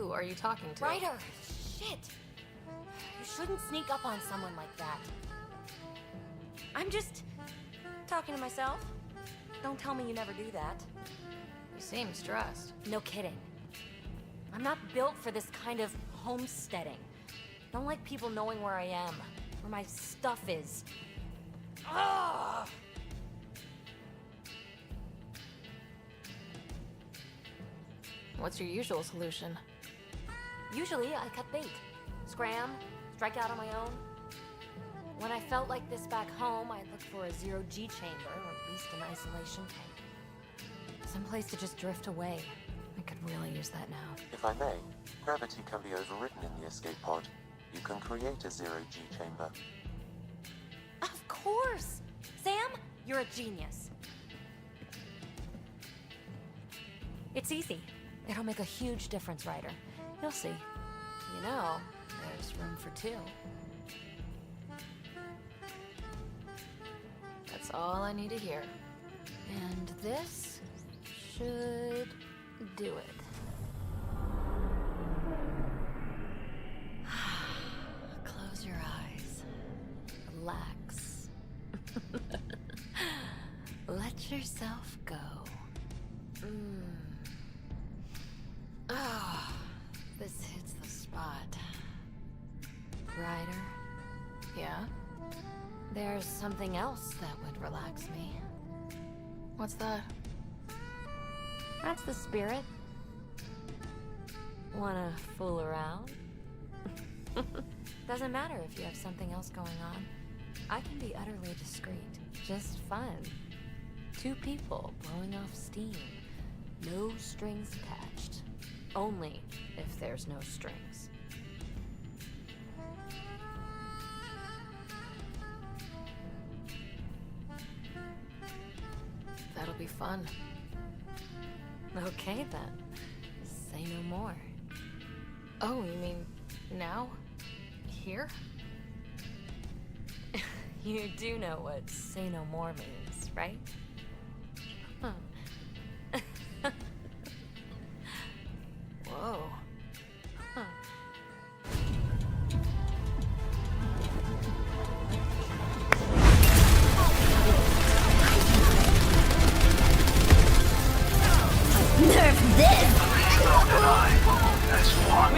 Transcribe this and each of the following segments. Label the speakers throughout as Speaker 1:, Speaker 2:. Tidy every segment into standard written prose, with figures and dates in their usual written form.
Speaker 1: who are you talking to?
Speaker 2: Ryder! Shit! You shouldn't sneak up on someone like that. I'm just talking to myself. Don't tell me you never do that.
Speaker 1: You seem stressed.
Speaker 2: No kidding. I'm not built for this kind of homesteading. Don't like people knowing where I am, where my stuff is. Ugh!
Speaker 1: What's your usual solution?
Speaker 2: Usually, I cut bait. Scram, strike out on my own. When I felt like this back home, I'd look for a zero-G chamber, or at least an isolation tank. Someplace to just drift away. I could really use that now.
Speaker 3: If I may, gravity can be overridden in the escape pod. You can create a zero-G chamber.
Speaker 2: Of course! Sam, you're a genius. It's easy. It'll make a huge difference, Ryder. You'll see. You know, there's room for two.
Speaker 1: That's all I need to hear.
Speaker 2: And this should do it. Close your eyes. Relax. Let yourself go. Oh, this hits the spot. Ryder?
Speaker 1: Yeah?
Speaker 2: There's something else that would relax me.
Speaker 1: What's that?
Speaker 2: That's the spirit. Wanna fool around? Doesn't matter if you have something else going on. I can be utterly discreet. Just fun. Two people blowing off steam. No strings attached. Only if there's no strings.
Speaker 1: That'll be fun.
Speaker 2: Okay then. Say no more.
Speaker 1: Oh, you mean now? Here?
Speaker 2: You do know what say no more means, right? Huh.
Speaker 1: Whoa.
Speaker 2: Huh.
Speaker 4: Nerf this!
Speaker 5: That's fun.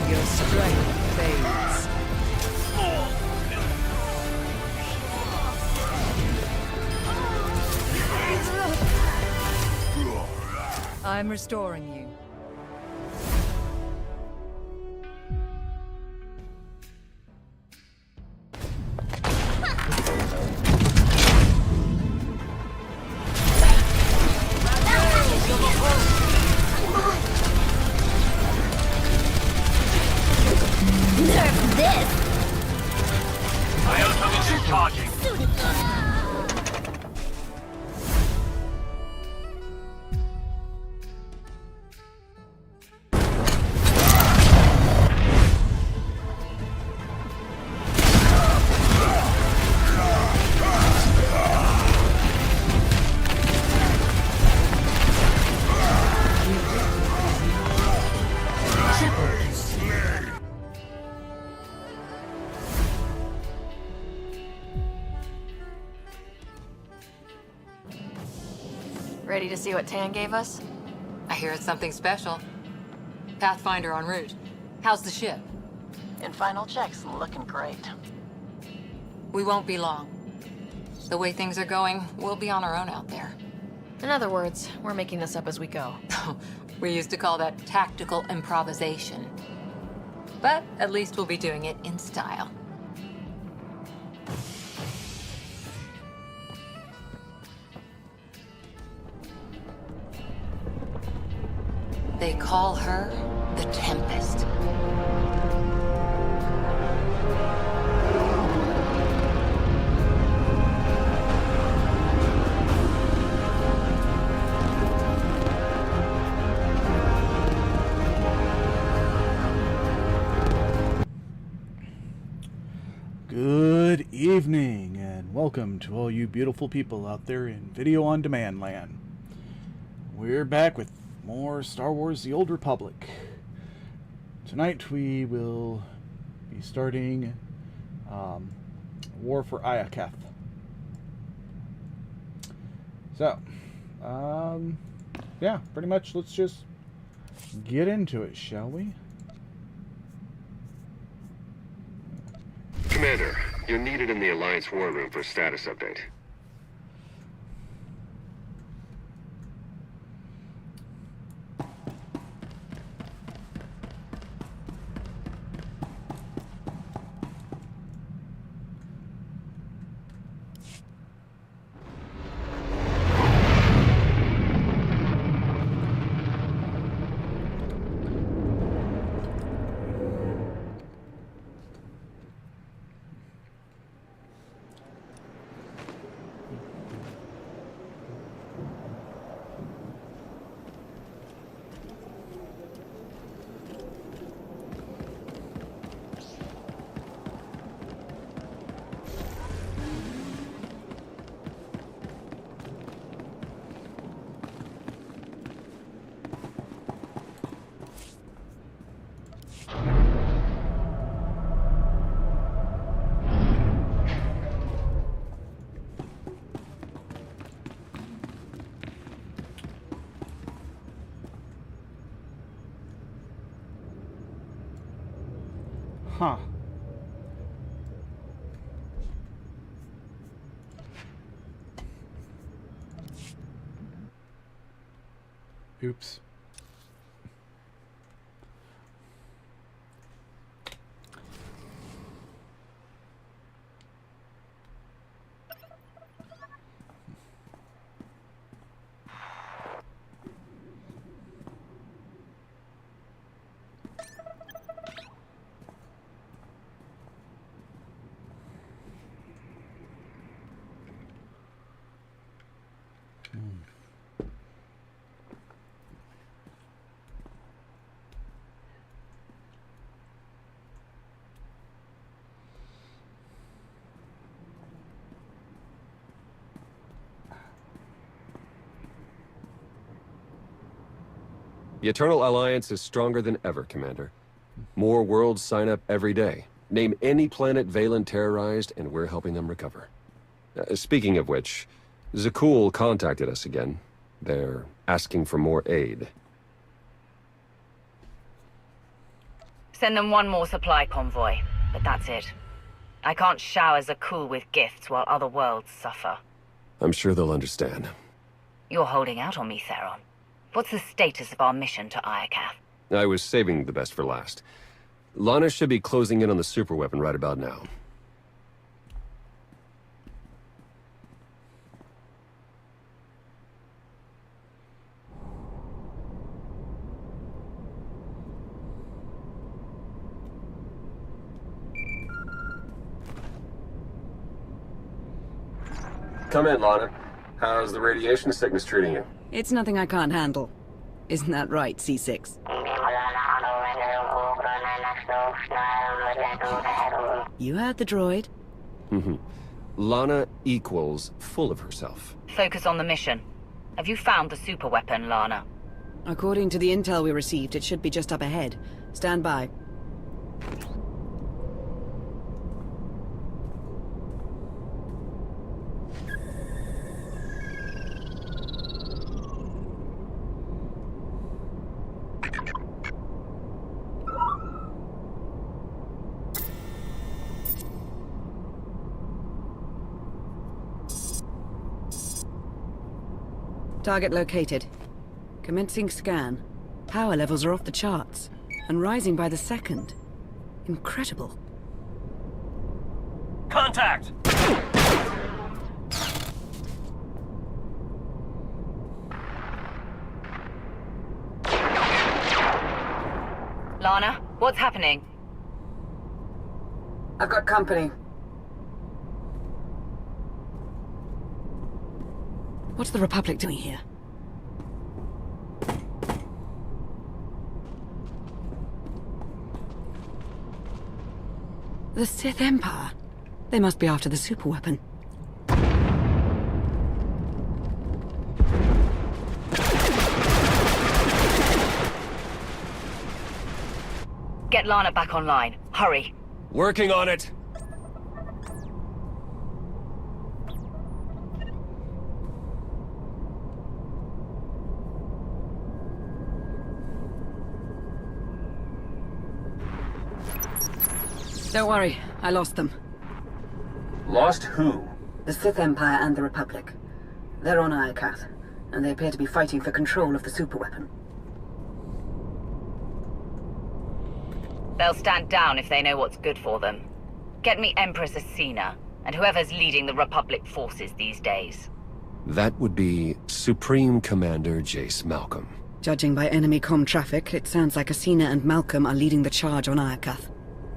Speaker 6: Your strength fades. I'm restoring you.
Speaker 4: Nerf this!
Speaker 5: Biotoxin is charging.
Speaker 1: Ready to see what Tan gave us?
Speaker 7: I hear it's something special. Pathfinder en route. How's the ship?
Speaker 8: In final checks, looking great.
Speaker 7: We won't be long. The way things are going, we'll be on our own out there.
Speaker 1: In other words, we're making this up as we go.
Speaker 7: We used to call that tactical improvisation. But at least we'll be doing it in style. They call her the Tempest.
Speaker 9: evening, and welcome to all you beautiful people out there in video on demand land. We're back with more Star Wars The Old Republic. Tonight we will be starting War for Iakath. So, yeah, pretty much let's just get into it, shall we?
Speaker 10: Commander, you're needed in the Alliance War Room for a status update.
Speaker 9: Huh. Oops.
Speaker 10: The Eternal Alliance is stronger than ever, Commander. More worlds sign up every day. Name any planet Valen terrorized, and we're helping them recover. Speaking of which, Zakul contacted us again. They're asking for more aid.
Speaker 11: Send them one more supply convoy, but that's it. I can't shower Zakul with gifts while other worlds suffer.
Speaker 10: I'm sure they'll understand.
Speaker 11: You're holding out on me, Theron. What's the status of our mission to Iakath?
Speaker 10: I was saving the best for last. Lana should be closing in on the superweapon right about now. Come in, Lana. How's the radiation sickness treating you?
Speaker 12: It's nothing I can't handle. Isn't that right, C6? You heard the droid.
Speaker 10: Lana equals full of herself.
Speaker 11: Focus on the mission. Have you found the superweapon, Lana?
Speaker 12: According to the intel we received, it should be just up ahead. Stand by. Target located. Commencing scan. Power levels are off the charts, and rising by the second. Incredible.
Speaker 5: Contact!
Speaker 11: Lana, what's happening?
Speaker 12: I've got company. What's the Republic doing here? The Sith Empire? They must be after the superweapon.
Speaker 11: Get Lana back online. Hurry.
Speaker 10: Working on it!
Speaker 12: Don't worry, I lost them.
Speaker 5: Lost who?
Speaker 12: The Sith Empire and the Republic. They're on Iokath, and they appear to be fighting for control of the superweapon.
Speaker 11: They'll stand down if they know what's good for them. Get me Empress Asina, and whoever's leading the Republic forces these days.
Speaker 10: That would be Supreme Commander Jace Malcolm.
Speaker 12: Judging by enemy comm traffic, it sounds like Asina and Malcolm are leading the charge on Iokath.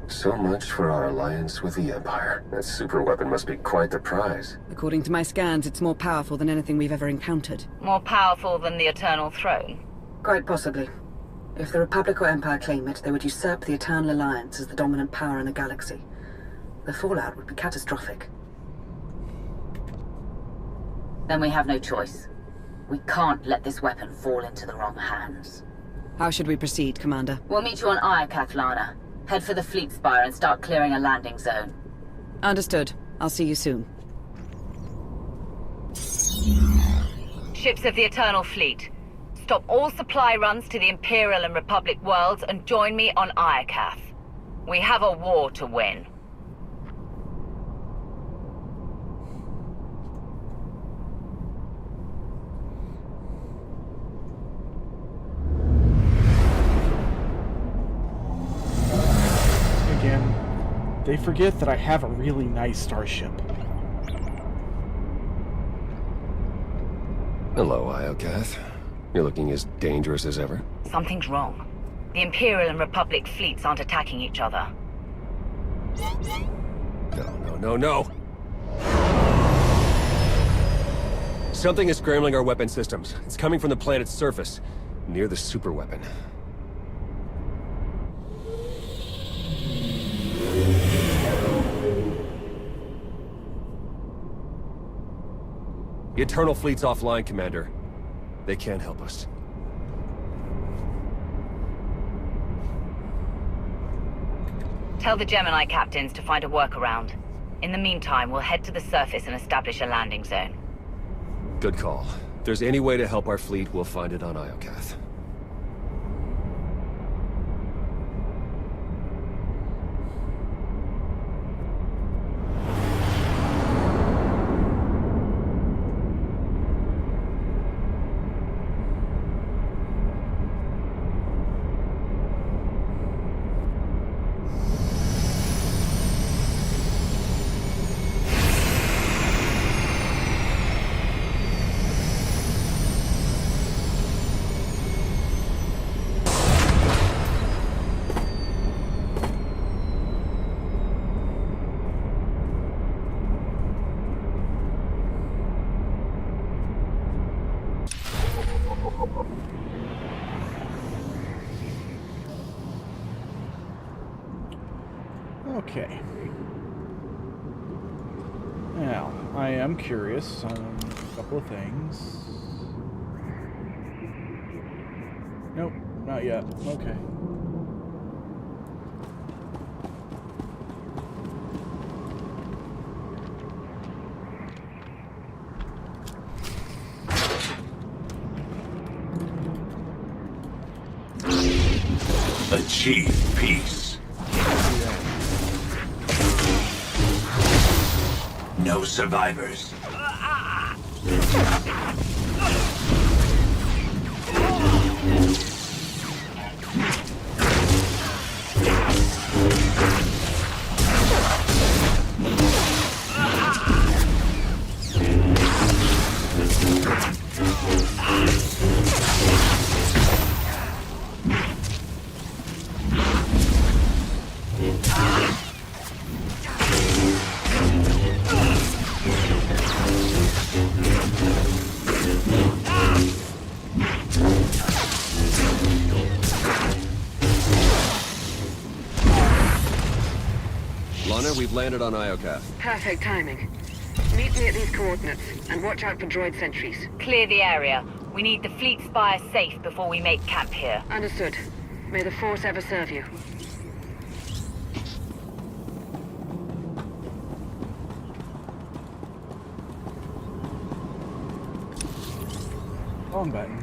Speaker 10: So much for our alliance with the Empire. That superweapon must be quite the prize.
Speaker 12: According to my scans, it's more powerful than anything we've ever encountered.
Speaker 11: More powerful than the Eternal Throne?
Speaker 12: Quite possibly. If the Republic or Empire claim it, they would usurp the Eternal Alliance as the dominant power in the galaxy. The fallout would be catastrophic.
Speaker 11: Then we have no choice. We can't let this weapon fall into the wrong hands.
Speaker 12: How should we proceed, Commander?
Speaker 11: We'll meet you on Iokath, Lana. Head for the fleet spire and start clearing a landing zone.
Speaker 12: Understood. I'll see you soon.
Speaker 11: Ships of the Eternal Fleet. Stop all supply runs to the Imperial and Republic worlds and join me on Iokath. We have a war to win.
Speaker 9: They forget that I have a really nice starship.
Speaker 10: Hello, Iokath. You're looking as dangerous as ever.
Speaker 11: Something's wrong. The Imperial and Republic fleets aren't attacking each other.
Speaker 10: No. Something is scrambling our weapon systems. It's coming from the planet's surface, near the superweapon. The Eternal Fleet's offline, Commander. They can't help us.
Speaker 11: Tell the Gemini captains to find a workaround. In the meantime, we'll head to the surface and establish a landing zone.
Speaker 10: Good call. If there's any way to help our fleet, we'll find it on Iokath.
Speaker 9: Okay. Now, I am curious on a couple of things. Nope, not yet. Okay.
Speaker 5: Achieve peace. No survivors.
Speaker 10: Honor, we've landed on Iokath.
Speaker 12: Perfect timing. Meet me at these coordinates, and watch out for droid sentries.
Speaker 11: Clear the area. We need the fleet spire safe before we make camp here.
Speaker 12: Understood. May the Force ever serve you.
Speaker 9: Wrong button.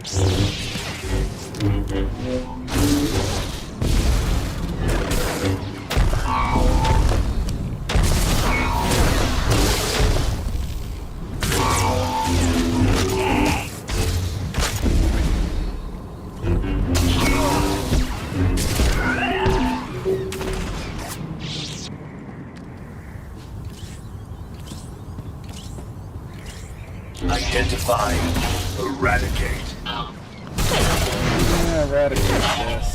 Speaker 5: Identify. Eradicate.
Speaker 9: Eradicate this.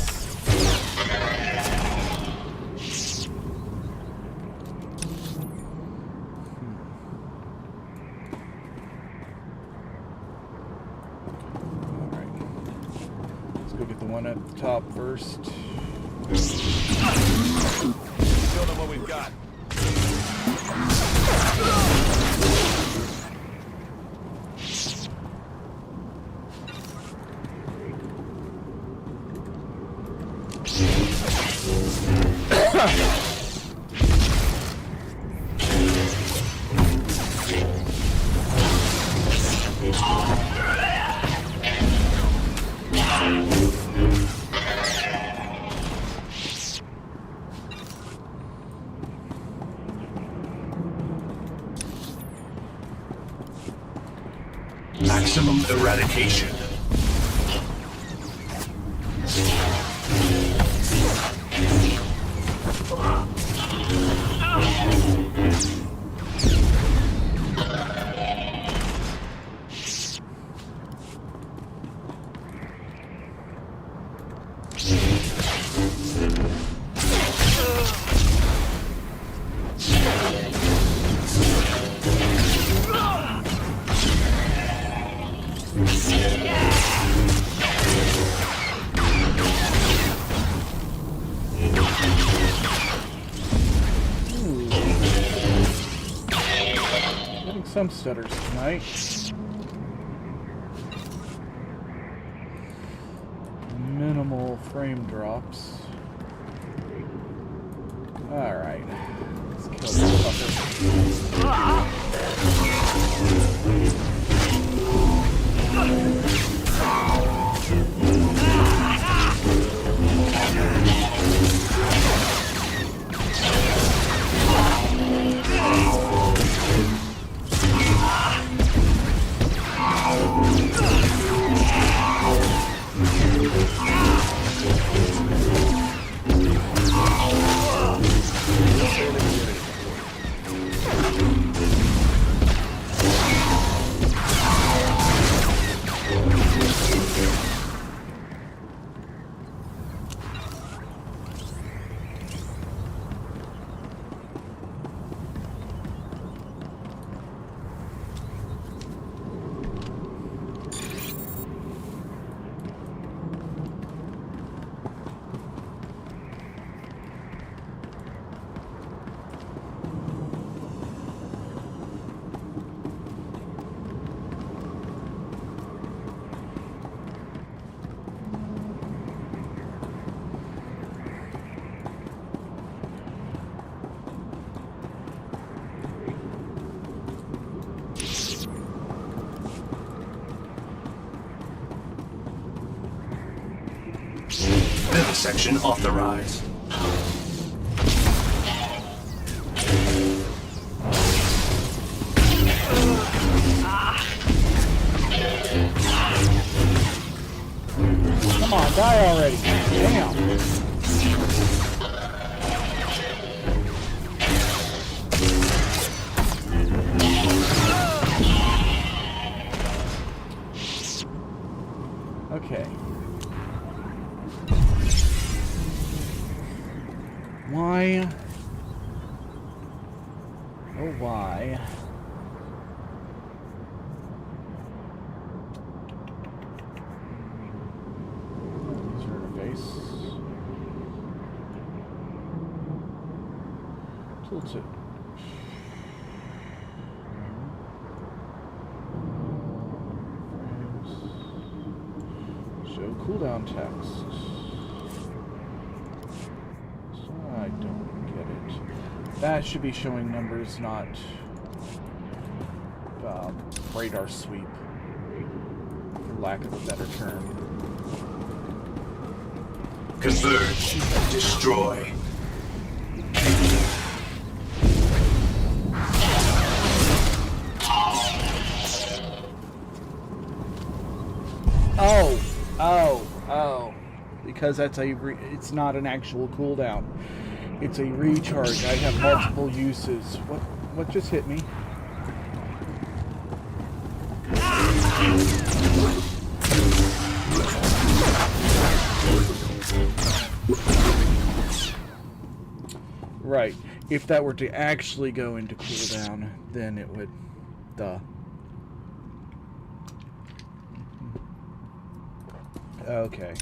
Speaker 9: Alright. Let's go get the one at the top first.
Speaker 5: Show them what we've got. Maximum eradication.
Speaker 9: Some stutters tonight. Minimal frame drops. Alright. Let's kill this fucker.
Speaker 5: Section authorized.
Speaker 9: Come on, die already. Damn. Okay. Why? Oh, why? User interface. Tilt it. Show cooldown text. So I don't get it. That should be showing numbers, not radar sweep, for lack of a better term.
Speaker 5: Converge. Destroy.
Speaker 9: Oh. Because that's it's not an actual cooldown. It's a recharge. I have multiple uses. What just hit me? Right. If that were to actually go into cooldown, then it would... Duh. Okay.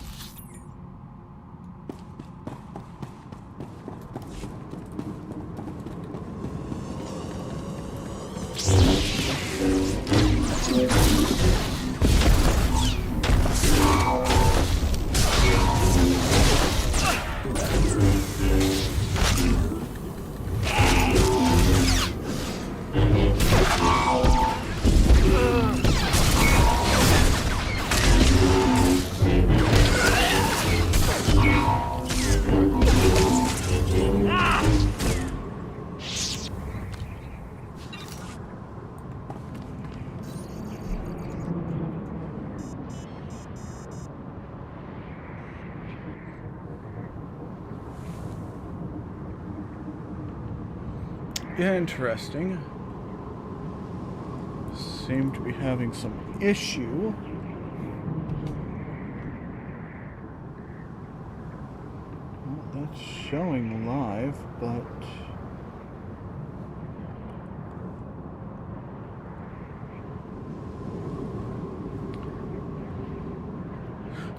Speaker 9: Interesting. Seem to be having some issue. Well, that's showing live, but...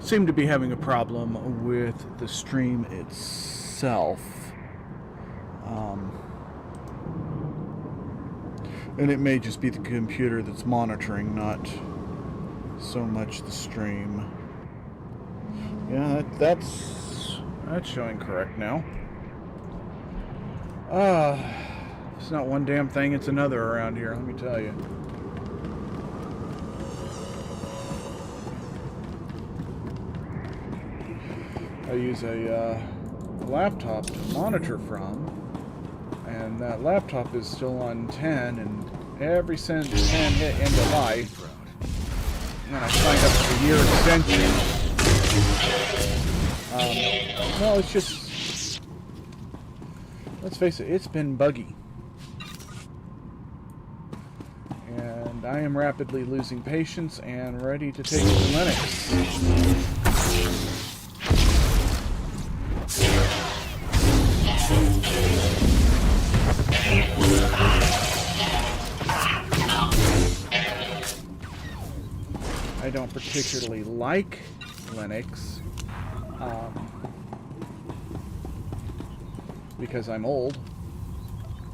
Speaker 9: Seem to be having a problem with the stream itself. And it may just be the computer that's monitoring, not so much the stream. Yeah, that's showing correct now. It's not one damn thing, it's another around here, let me tell you. I use a laptop to monitor from. And that laptop is still on 10, and every since 10 hit end of life, and I signed up for the year extension. Well, it's just, let's face it, it's been buggy. And I am rapidly losing patience and ready to take to Linux. I don't particularly like Linux because I'm old.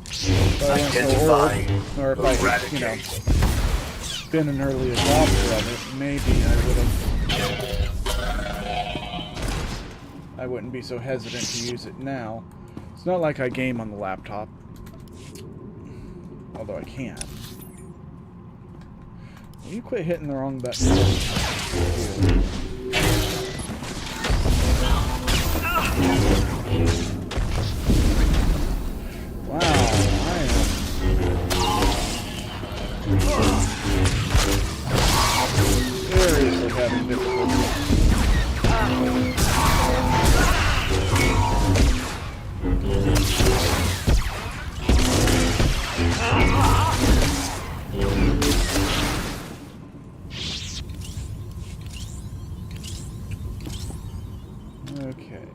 Speaker 9: If I wasn't so old, or if I, you know, been an early adopter of it, maybe I wouldn't be so hesitant to use it now. It's not like I game on the laptop, although I can. Will you quit hitting the wrong button? Wow, I am seriously having difficulty. Okay.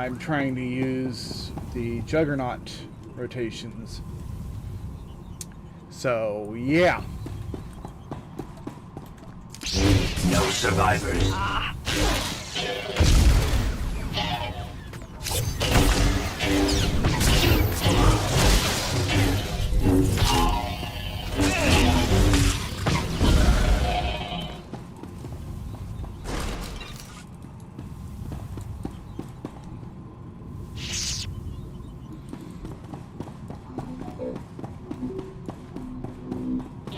Speaker 9: I'm trying to use the Juggernaut rotations. So, yeah.
Speaker 5: No survivors.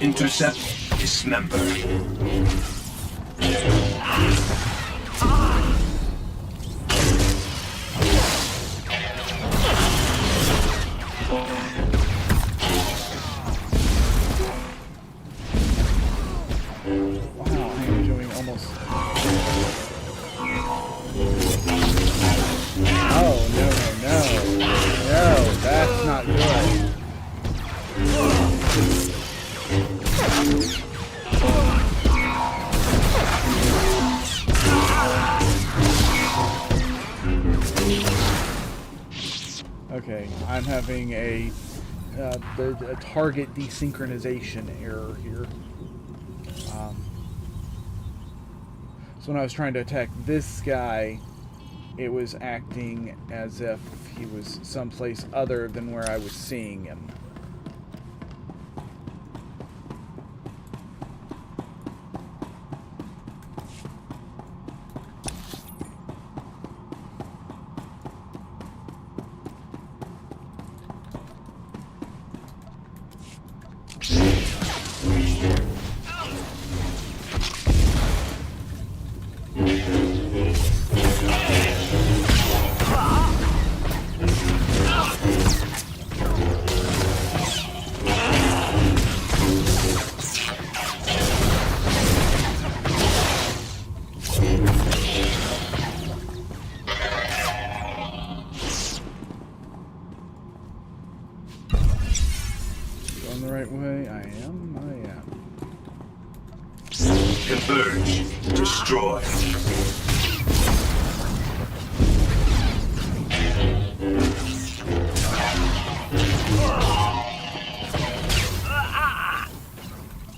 Speaker 5: Intercept dismembered.
Speaker 9: Wow, I'm doing almost... Oh, no. No, that's not good. Okay, I'm having a target desynchronization error here. So when I was trying to attack this guy, it was acting as if he was someplace other than where I was seeing him. Going the right way? I am.
Speaker 5: Converge. Destroy.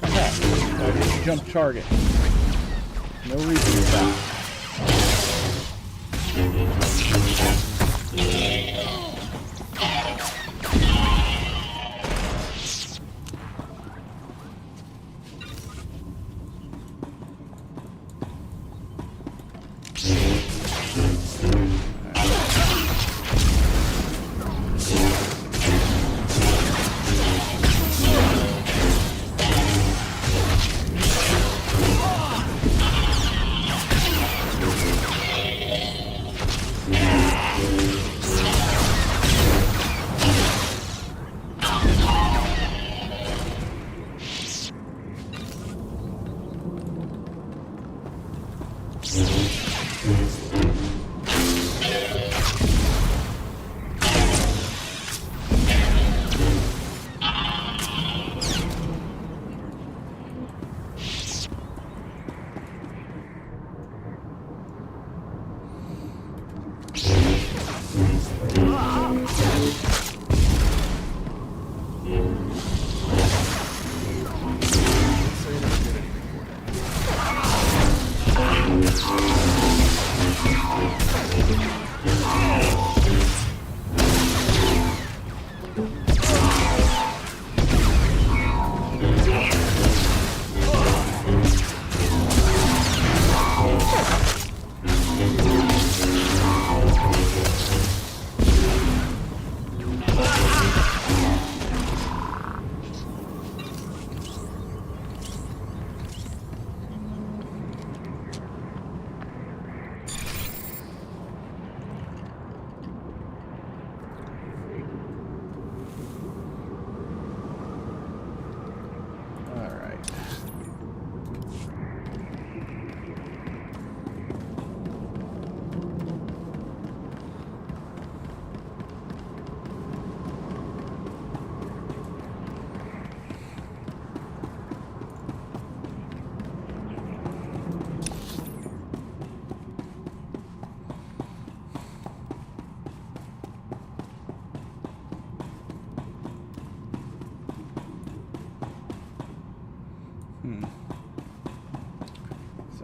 Speaker 9: I didn't jump target. No reason for that.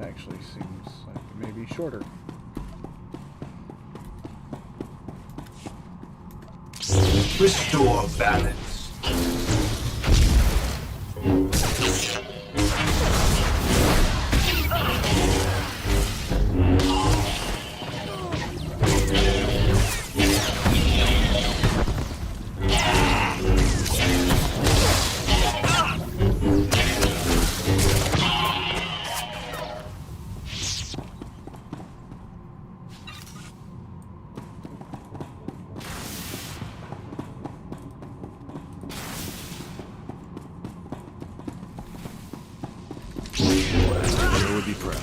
Speaker 9: actually seems like maybe shorter.
Speaker 5: Restore balance.
Speaker 10: I would be proud.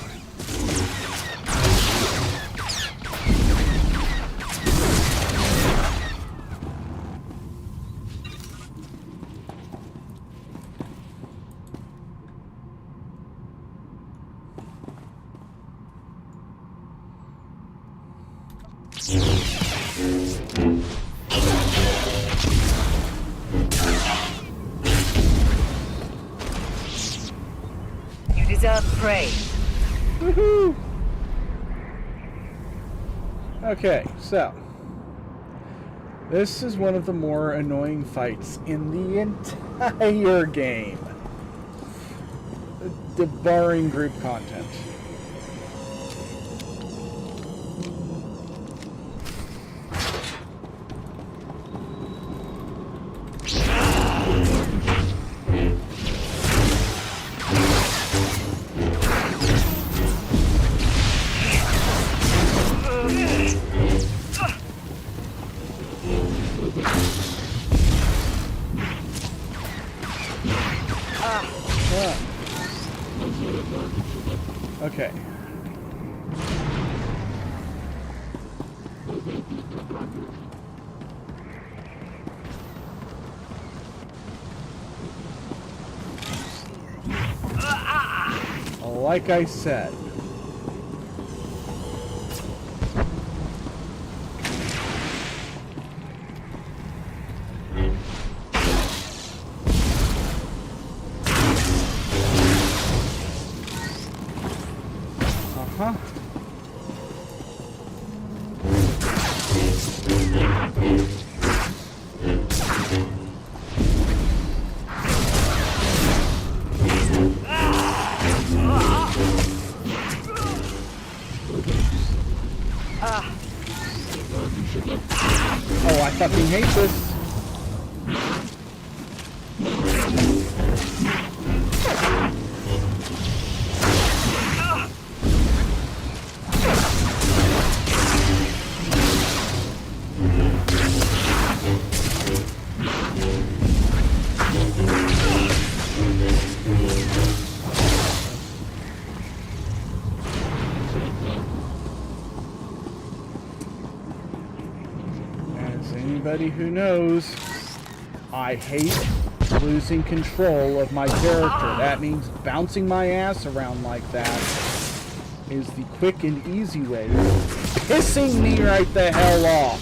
Speaker 11: You deserve praise.
Speaker 9: Woohoo! Okay, so this is one of the more annoying fights in the entire game. Barring group content. Okay. Like I said. Oh, I fucking hate this. Anybody who knows, I hate losing control of my character. That means bouncing my ass around like that is the quick and easy way. Pissing me right the hell off.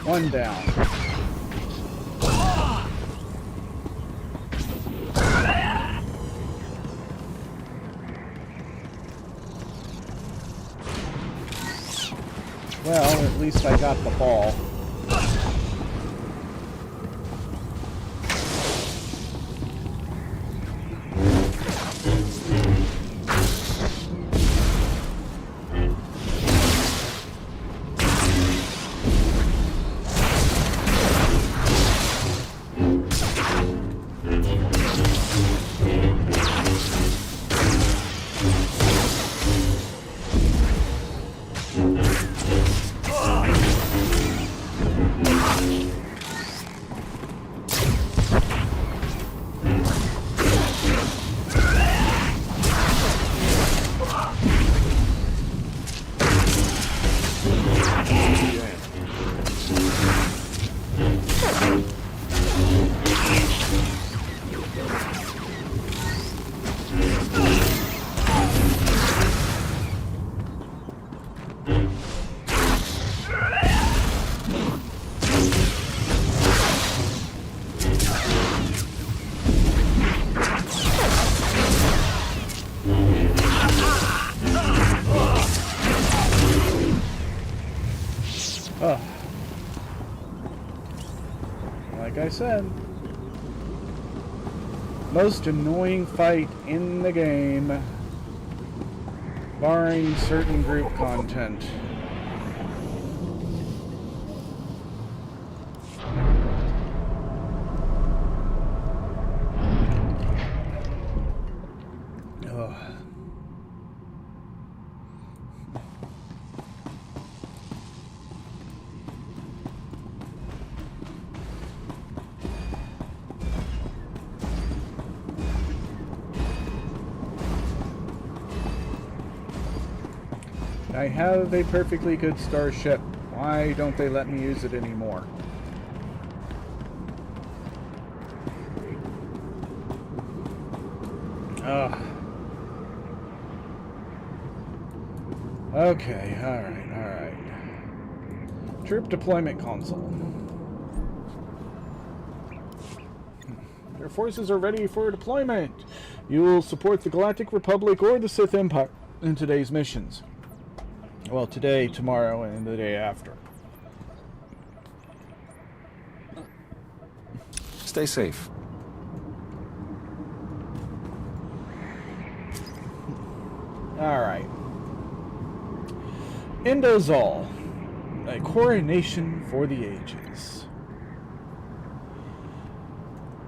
Speaker 9: One down. Well, at least I got the ball. said, most annoying fight in the game, barring certain group content. I have a perfectly good starship. Why don't they let me use it anymore? Ugh. Okay, alright. Troop deployment console. Your forces are ready for deployment. You will support the Galactic Republic or the Sith Empire in today's missions. Well, today, tomorrow, and the day after.
Speaker 10: Stay safe.
Speaker 9: Alright. Indozol. A coronation for the ages.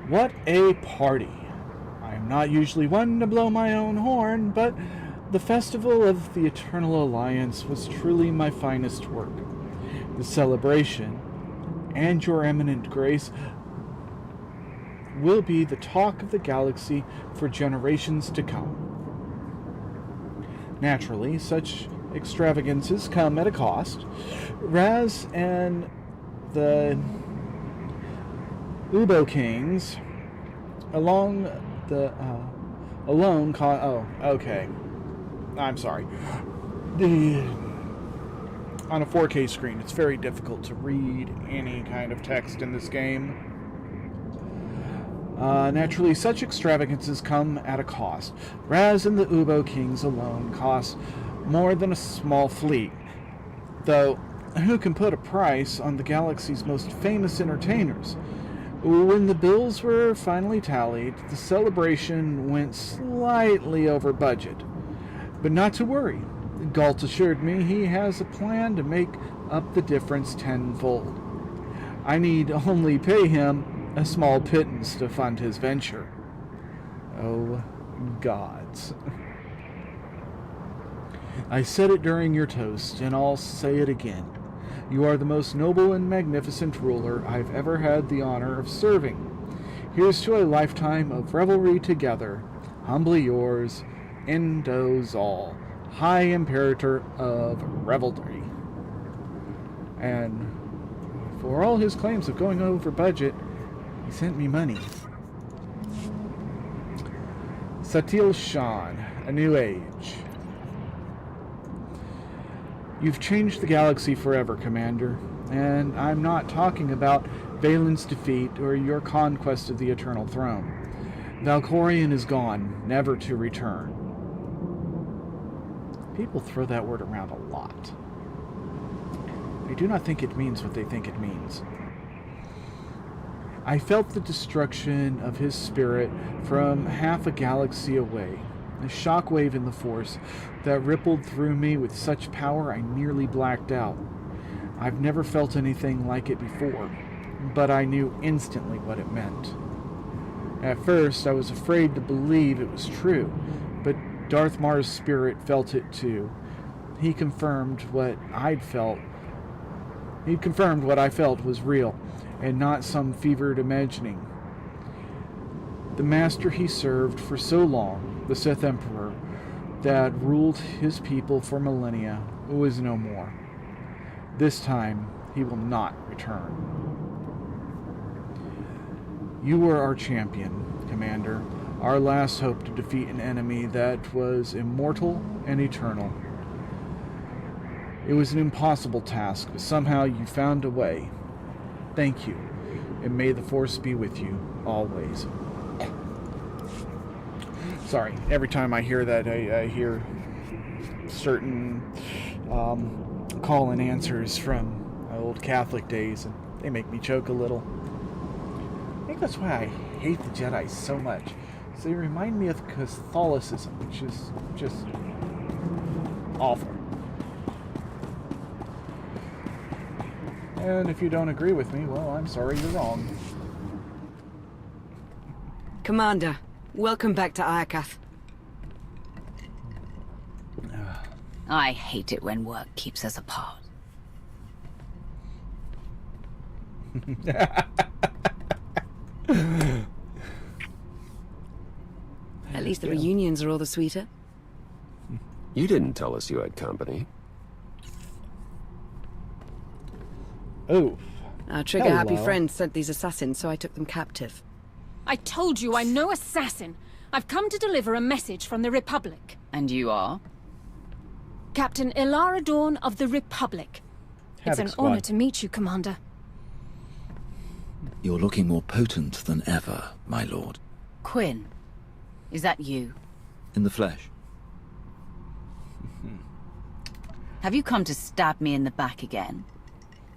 Speaker 9: What a party. I am not usually one to blow my own horn, but the Festival of the Eternal Alliance was truly my finest work. The celebration, and your eminent grace, will be the talk of the galaxy for generations to come. Naturally, such extravagances come at a cost. Raz and the Ubo Kings alone okay. I'm sorry. On a 4K screen, it's very difficult to read any kind of text in this game. Naturally, such extravagances come at a cost. Raz and the Ubo Kings alone cost more than a small fleet. Though, who can put a price on the galaxy's most famous entertainers? When the bills were finally tallied, the celebration went slightly over budget. But not to worry. Galt assured me he has a plan to make up the difference tenfold. I need only pay him a small pittance to fund his venture. Oh, gods. I said it during your toast, and I'll say it again. You are the most noble and magnificent ruler I've ever had the honor of serving. Here's to a lifetime of revelry together. Humbly yours, Indozol, High Imperator of Revelry. And for all his claims of going over budget, he sent me money. Satil Shan, A New Age. You've changed the galaxy forever, Commander, and I'm not talking about Valen's defeat or your conquest of the Eternal Throne. Valkorion is gone, never to return. People throw that word around a lot. I do not think it means what they think it means. I felt the destruction of his spirit from half a galaxy away, a shockwave in the Force that rippled through me with such power I nearly blacked out. I've never felt anything like it before, but I knew instantly what it meant. At first, I was afraid to believe it was true, but Darth Marr's spirit felt it too. He confirmed what I felt was real, and not some fevered imagining. The master he served for so long, the Sith Emperor, that ruled his people for millennia, was no more. This time, he will not return. You were our champion, Commander, our last hope to defeat an enemy that was immortal and eternal. It was an impossible task, but somehow you found a way. Thank you, and may the Force be with you, always. Sorry, every time I hear that, I hear certain call and answers from my old Catholic days, and they make me choke a little. think that's why I hate the Jedi so much. So they remind me of Catholicism, which is just awful. And if you don't agree with me, well, I'm sorry, you're wrong.
Speaker 12: Commander, welcome back to Iokath.
Speaker 11: I hate it when work keeps us apart.
Speaker 12: At least the reunions are all the sweeter.
Speaker 10: You didn't tell us you had company.
Speaker 9: Oh.
Speaker 12: Our trigger-happy friend sent these assassins, so I took them captive.
Speaker 13: I told you I'm no assassin. I've come to deliver a message from the Republic.
Speaker 11: And you are?
Speaker 13: Captain Ilara Dawn of the Republic. It's an honor to meet you, Commander.
Speaker 14: You're looking more potent than ever, my lord.
Speaker 11: Quinn, is that you?
Speaker 14: In the flesh.
Speaker 11: Have you come to stab me in the back again?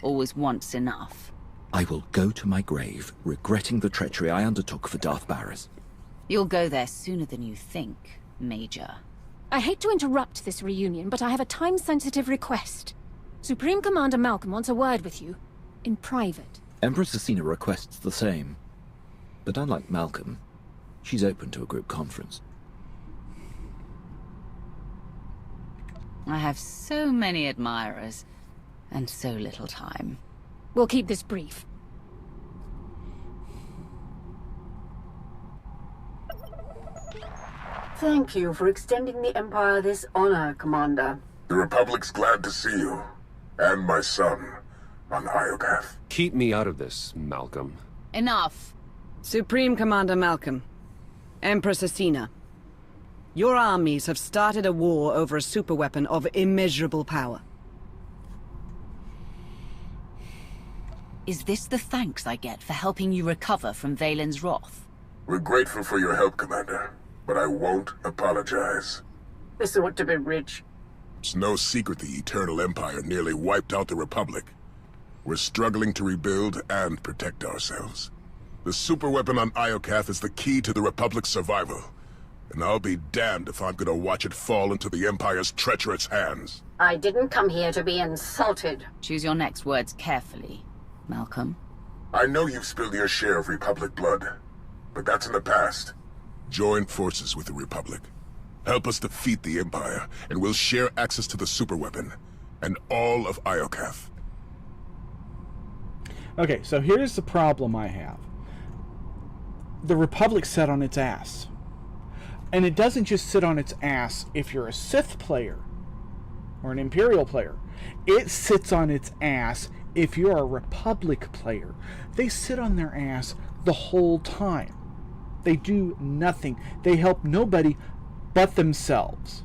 Speaker 11: Or was once enough?
Speaker 14: I will go to my grave, regretting the treachery I undertook for Darth Barris.
Speaker 11: You'll go there sooner than you think, Major.
Speaker 13: I hate to interrupt this reunion, but I have a time-sensitive request. Supreme Commander Malcolm wants a word with you, in private.
Speaker 14: Empress Acina requests the same. But unlike Malcolm, she's open to a group conference.
Speaker 11: I have so many admirers, and so little time.
Speaker 13: We'll keep this brief.
Speaker 12: Thank you for extending the Empire this honor, Commander.
Speaker 5: The Republic's glad to see you. And my son, on Iokath.
Speaker 10: Keep me out of this, Malcolm.
Speaker 11: Enough.
Speaker 12: Supreme Commander Malcolm. Empress Acina. Your armies have started a war over a superweapon of immeasurable power.
Speaker 11: Is this the thanks I get for helping you recover from Valen's wrath?
Speaker 5: We're grateful for your help, Commander. But I won't apologize.
Speaker 12: This ought to be rich.
Speaker 5: It's no secret the Eternal Empire nearly wiped out the Republic. We're struggling to rebuild and protect ourselves. The superweapon on Iokath is the key to the Republic's survival. And I'll be damned if I'm gonna watch it fall into the Empire's treacherous hands.
Speaker 4: I didn't come here to be insulted.
Speaker 11: Choose your next words carefully, Malcolm.
Speaker 5: I know you've spilled your share of Republic blood, but that's in the past. Join forces with the Republic. Help us defeat the Empire, and we'll share access to the superweapon, and all of Iokath.
Speaker 9: Okay, so here's the problem I have. The Republic sat on its ass. And it doesn't just sit on its ass if you're a Sith player or an Imperial player. It sits on its ass if you're a Republic player. They sit on their ass the whole time. They do nothing. They help nobody but themselves.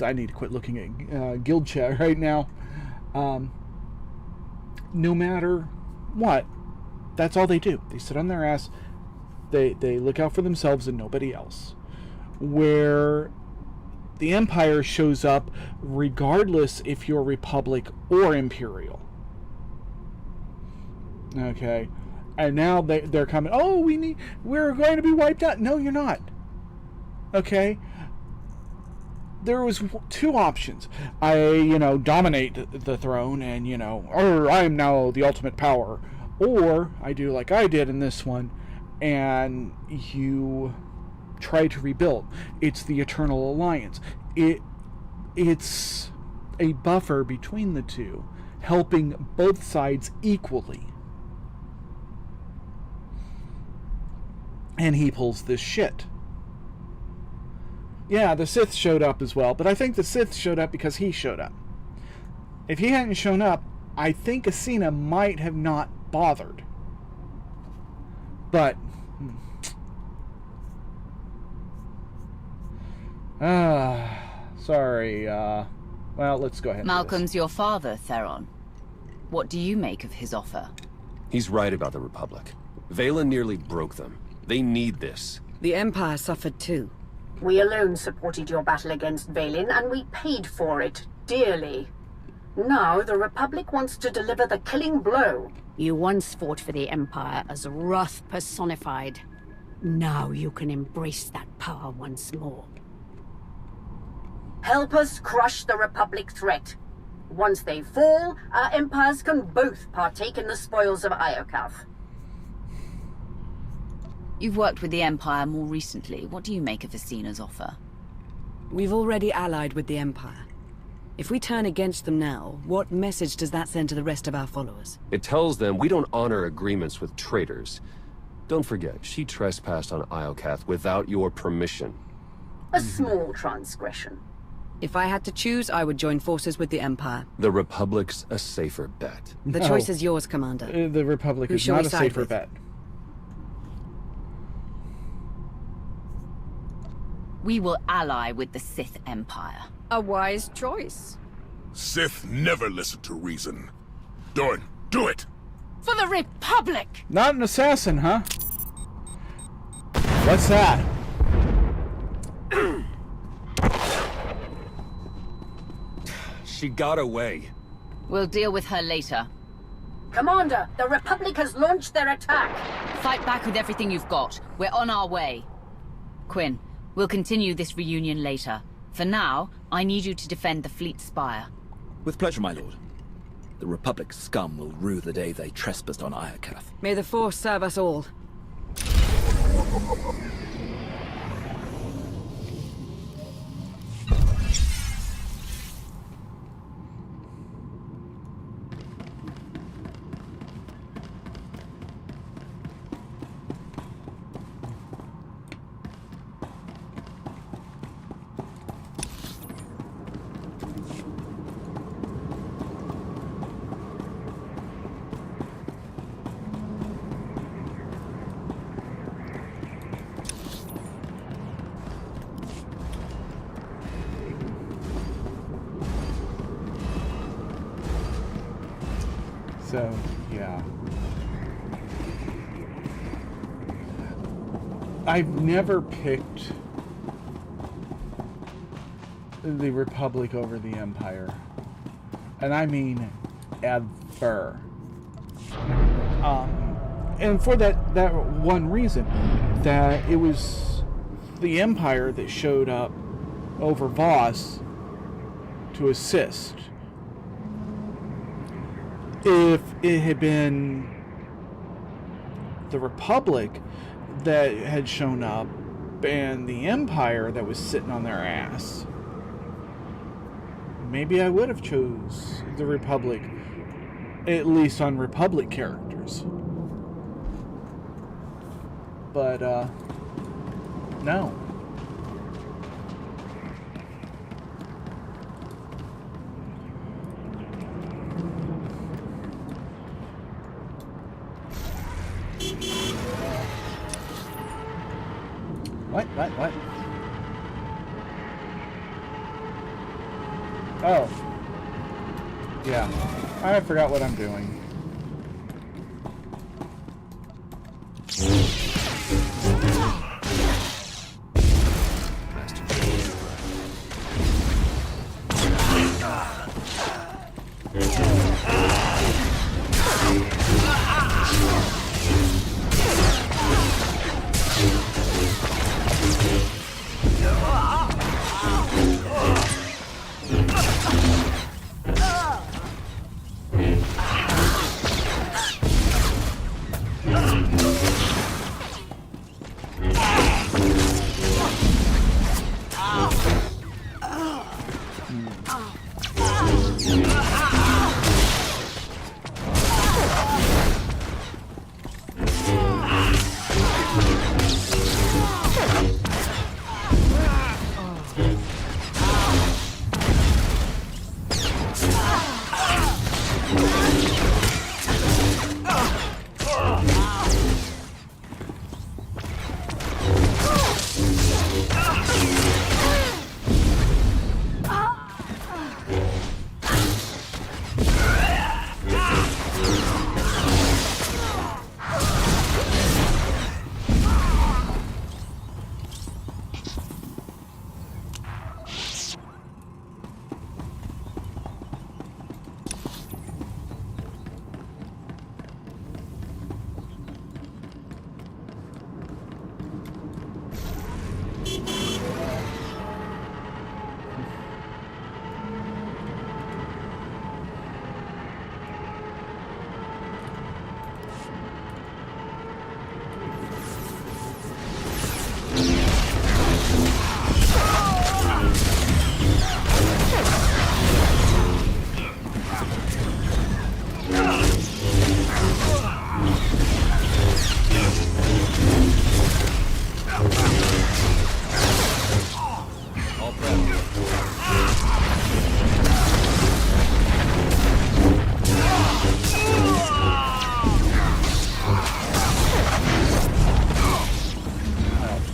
Speaker 9: I need to quit looking at guild chat right now. No matter what, that's all they do. They sit on their ass. They look out for themselves and nobody else. Where the Empire shows up regardless if you're Republic or Imperial. Okay. And now they're coming, oh, we're going to be wiped out. No, you're not. Okay? There was two options. I, dominate the throne and, or I'm now the ultimate power. Or I do like I did in this one, and you try to rebuild. It's the Eternal Alliance. It's a buffer between the two, helping both sides equally. And he pulls this shit. Yeah, the Sith showed up as well, but I think the Sith showed up because he showed up. If he hadn't shown up, I think Acina might have not bothered. But sorry, well, let's go ahead.
Speaker 11: Malcolm's your father, Theron. What do you make of his offer?
Speaker 10: He's right about the Republic. Valen nearly broke them. They need this.
Speaker 12: The Empire suffered too.
Speaker 4: We alone supported your battle against Valen, and we paid for it dearly. Now the Republic wants to deliver the killing blow.
Speaker 15: You once fought for the Empire as wrath personified. Now you can embrace that power once more.
Speaker 4: Help us crush the Republic threat. Once they fall, our empires can both partake in the spoils of Iokath.
Speaker 16: You've worked with the Empire more recently. What do you make of Asena's offer?
Speaker 17: We've already allied with the Empire. If we turn against them now, what message does that send to the rest of our followers?
Speaker 10: It tells them we don't honor agreements with traitors. Don't forget, she trespassed on Iokath without your permission.
Speaker 4: A small transgression.
Speaker 17: If I had to choose, I would join forces with the Empire.
Speaker 10: The Republic's a safer bet.
Speaker 17: The choice is yours, Commander.
Speaker 9: The Republic
Speaker 17: Who
Speaker 9: is
Speaker 17: shall
Speaker 9: not
Speaker 17: we
Speaker 9: a
Speaker 17: side
Speaker 9: safer
Speaker 17: with?
Speaker 9: bet.
Speaker 16: We will ally with the Sith Empire.
Speaker 13: A wise choice.
Speaker 5: Sith never listen to reason. Dorn, do it!
Speaker 13: For the Republic!
Speaker 9: Not an assassin, huh? What's that?
Speaker 10: She got away.
Speaker 16: We'll deal with her later.
Speaker 4: Commander, the Republic has launched their attack.
Speaker 16: Fight back with everything you've got. We're on our way. Quinn, we'll continue this reunion later. For now, I need you to defend the fleet spire.
Speaker 14: With pleasure, my lord. The Republic's scum will rue the day they trespassed on Iokath.
Speaker 17: May the Force serve us all.
Speaker 9: So, yeah. I've never picked the Republic over the Empire. And I mean ever. And for that one reason, that it was the Empire that showed up over Voss to assist. If it had been the Republic that had shown up and the Empire that was sitting on their ass, maybe I would have chose the Republic, at least on Republic characters. But, no. What? Oh. Yeah. I forgot what I'm doing.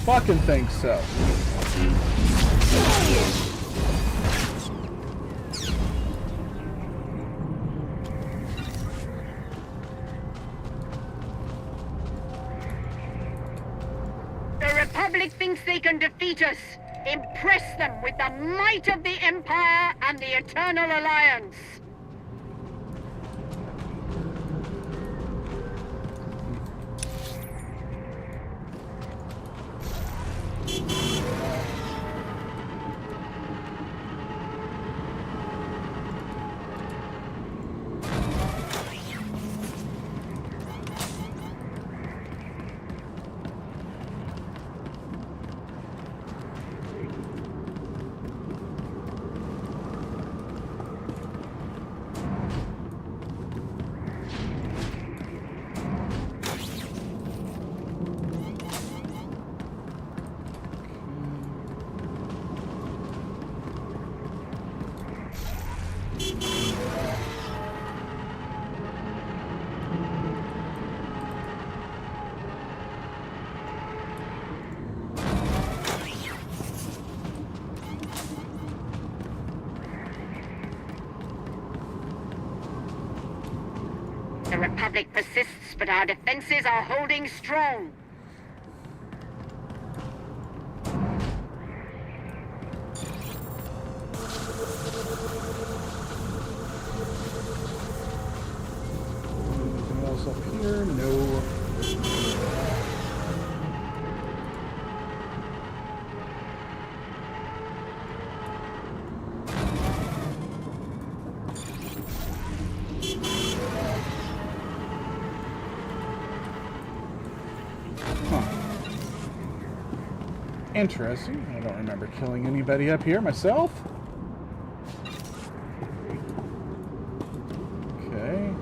Speaker 9: fucking think so.
Speaker 18: The Republic thinks they can defeat us. Impress them with the might of the Empire and the Eternal Alliance. The Republic persists, but our defenses are holding strong.
Speaker 9: Anything else up here? No. Interesting. I don't remember killing anybody up here myself. Okay.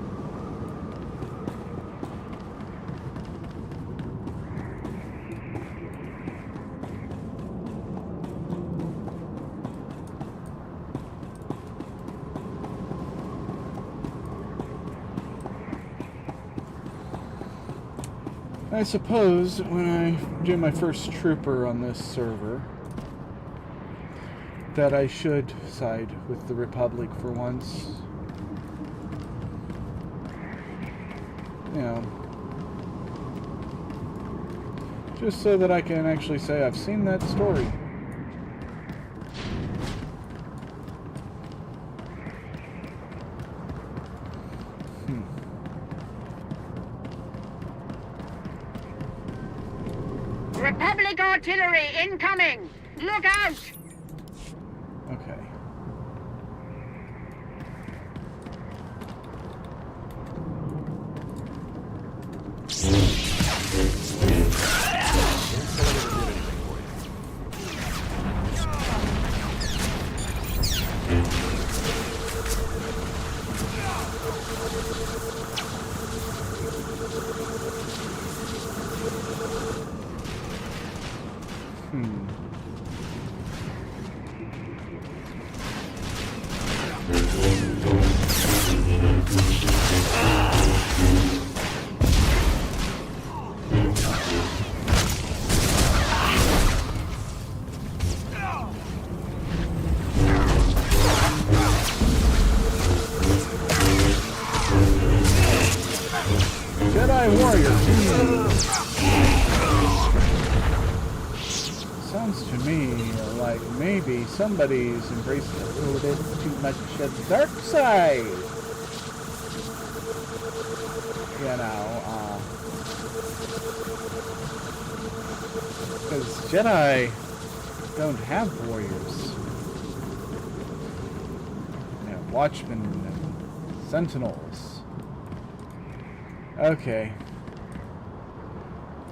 Speaker 9: I suppose when I do my first trooper on this server that I should side with the Republic for once. You know, just so that I can actually say I've seen that story.
Speaker 18: Republic artillery incoming! Look out!
Speaker 9: Okay. Jedi warrior. Sounds to me like maybe somebody's embraced a little bit too much of the dark side. You know, because Jedi don't have warriors. They have watchmen and sentinels. Okay.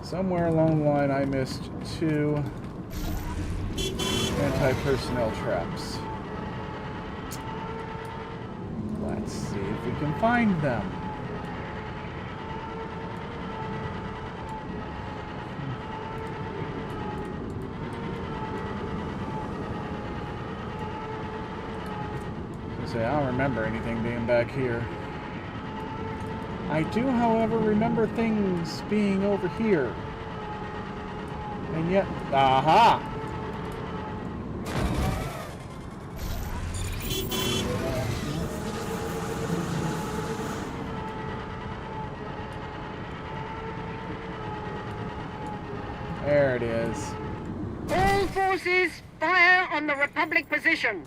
Speaker 9: Somewhere along the line I missed 2 anti-personnel traps. Let's see if we can find them. I don't remember anything being back here. I do, however, remember things being over here. And yet, aha! There it is.
Speaker 18: All forces, fire on the Republic position.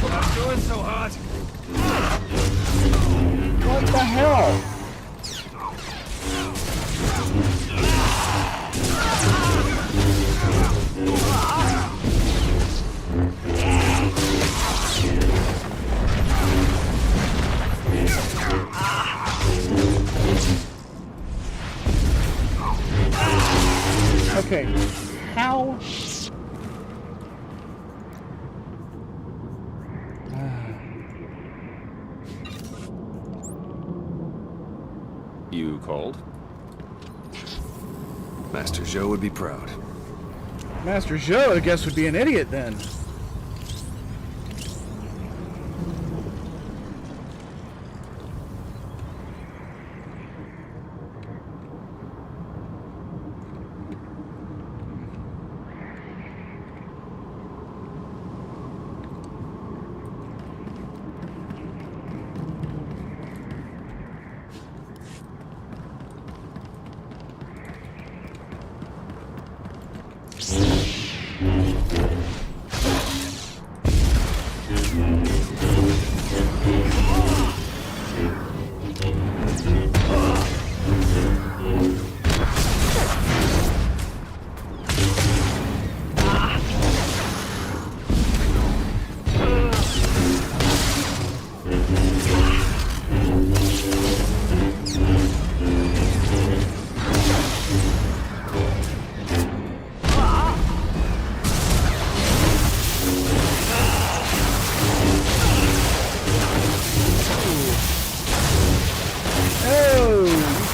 Speaker 19: I'm doing so hot.
Speaker 9: What the hell? Okay, how?
Speaker 10: You called?
Speaker 19: Master Zhou would be proud.
Speaker 9: Master Zhou, I guess, would be an idiot then.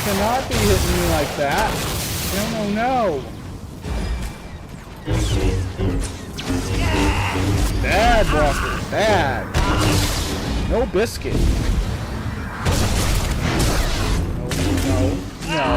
Speaker 9: Cannot be hitting me like that. No, no, no. Bad, Walker. Bad. No biscuit. No, no, no.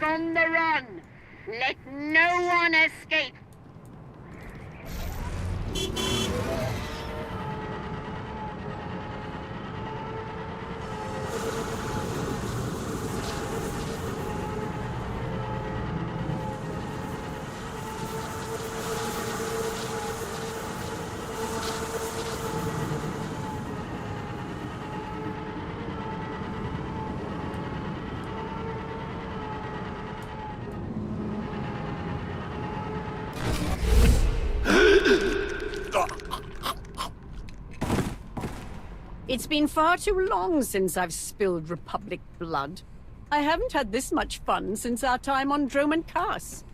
Speaker 18: On the run. Let no one escape.
Speaker 15: It's been far too long since I've spilled Republic blood. I haven't had this much fun since our time on Droman Kaas.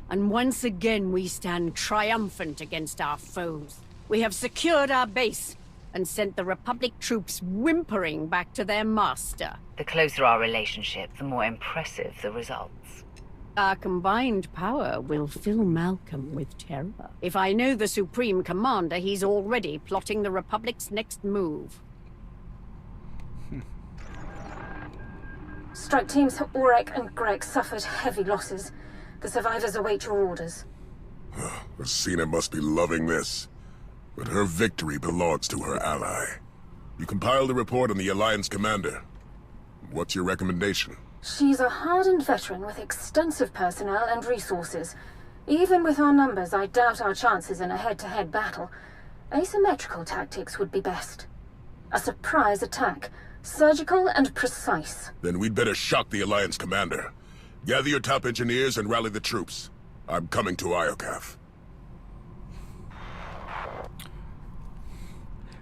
Speaker 15: And once again we stand triumphant against our foes. We have secured our base and sent the Republic troops whimpering back to their master.
Speaker 11: The closer our relationship, the more impressive the results.
Speaker 15: Our combined power will fill Malcolm with terror. If I know the Supreme Commander, he's already plotting the Republic's next move.
Speaker 20: Strike teams Aurek and Greg suffered heavy losses. The survivors await your orders.
Speaker 5: Asina must be loving this. But her victory belongs to her ally. You compiled a report on the Alliance commander. What's your recommendation?
Speaker 20: She's a hardened veteran with extensive personnel and resources. Even with our numbers, I doubt our chances in a head-to-head battle. Asymmetrical tactics would be best. A surprise attack. Surgical and precise.
Speaker 5: Then we'd better shock the Alliance commander. Gather your top engineers and rally the troops. I'm coming to Iokath.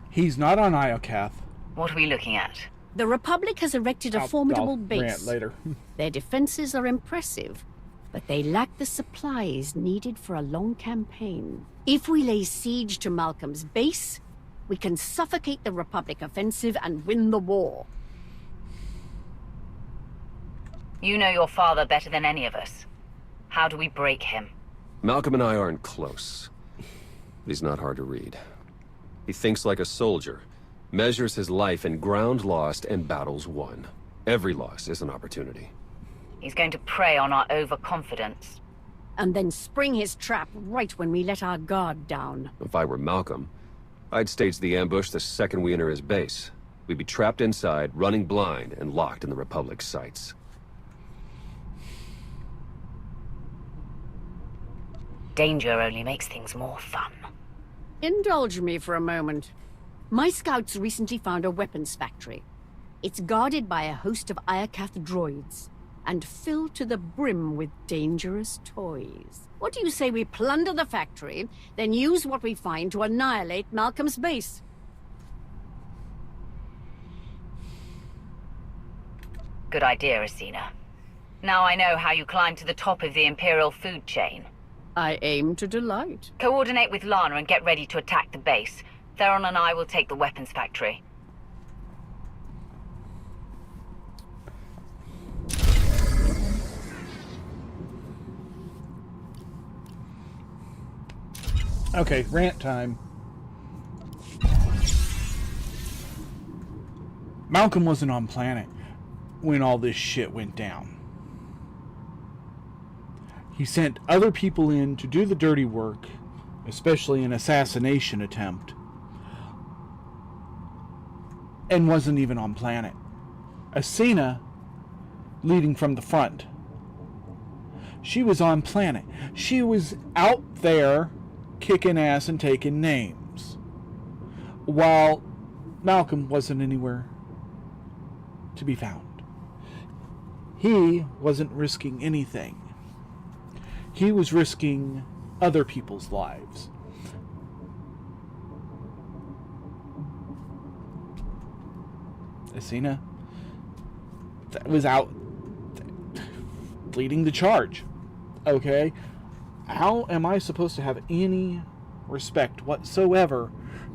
Speaker 9: He's not on Iokath.
Speaker 11: What are we looking at?
Speaker 15: The Republic has erected a formidable base.
Speaker 9: Rant later.
Speaker 15: Their defenses are impressive, but they lack the supplies needed for a long campaign. If we lay siege to Malcolm's base, we can suffocate the Republic offensive and win the war.
Speaker 11: You know your father better than any of us. How do we break him?
Speaker 10: Malcolm and I aren't close. But he's not hard to read. He thinks like a soldier, measures his life in ground lost and battles won. Every loss is an opportunity.
Speaker 11: He's going to prey on our overconfidence.
Speaker 15: And then spring his trap right when we let our guard down.
Speaker 10: If I were Malcolm, I'd stage the ambush the second we enter his base. We'd be trapped inside, running blind, and locked in the Republic's sights.
Speaker 11: Danger only makes things more fun.
Speaker 15: Indulge me for a moment. My scouts recently found a weapons factory. It's guarded by a host of Iokath droids, and filled to the brim with dangerous toys. What do you say we plunder the factory, then use what we find to annihilate Malcolm's base?
Speaker 11: Good idea, Asina. Now I know how you climb to the top of the Imperial food chain.
Speaker 15: I aim to delight.
Speaker 11: Coordinate with Lana and get ready to attack the base. Theron and I will take the weapons factory.
Speaker 9: Okay, rant time. Malcolm wasn't on planet when all this shit went down. He sent other people in to do the dirty work, especially an assassination attempt, and wasn't even on planet. Asina, leading from the front, she was on planet. She was out there kicking ass and taking names, while Malcolm wasn't anywhere to be found. He wasn't risking anything. He was risking other people's lives. Asina was out leading the charge. Okay? How am I supposed to have any respect whatsoever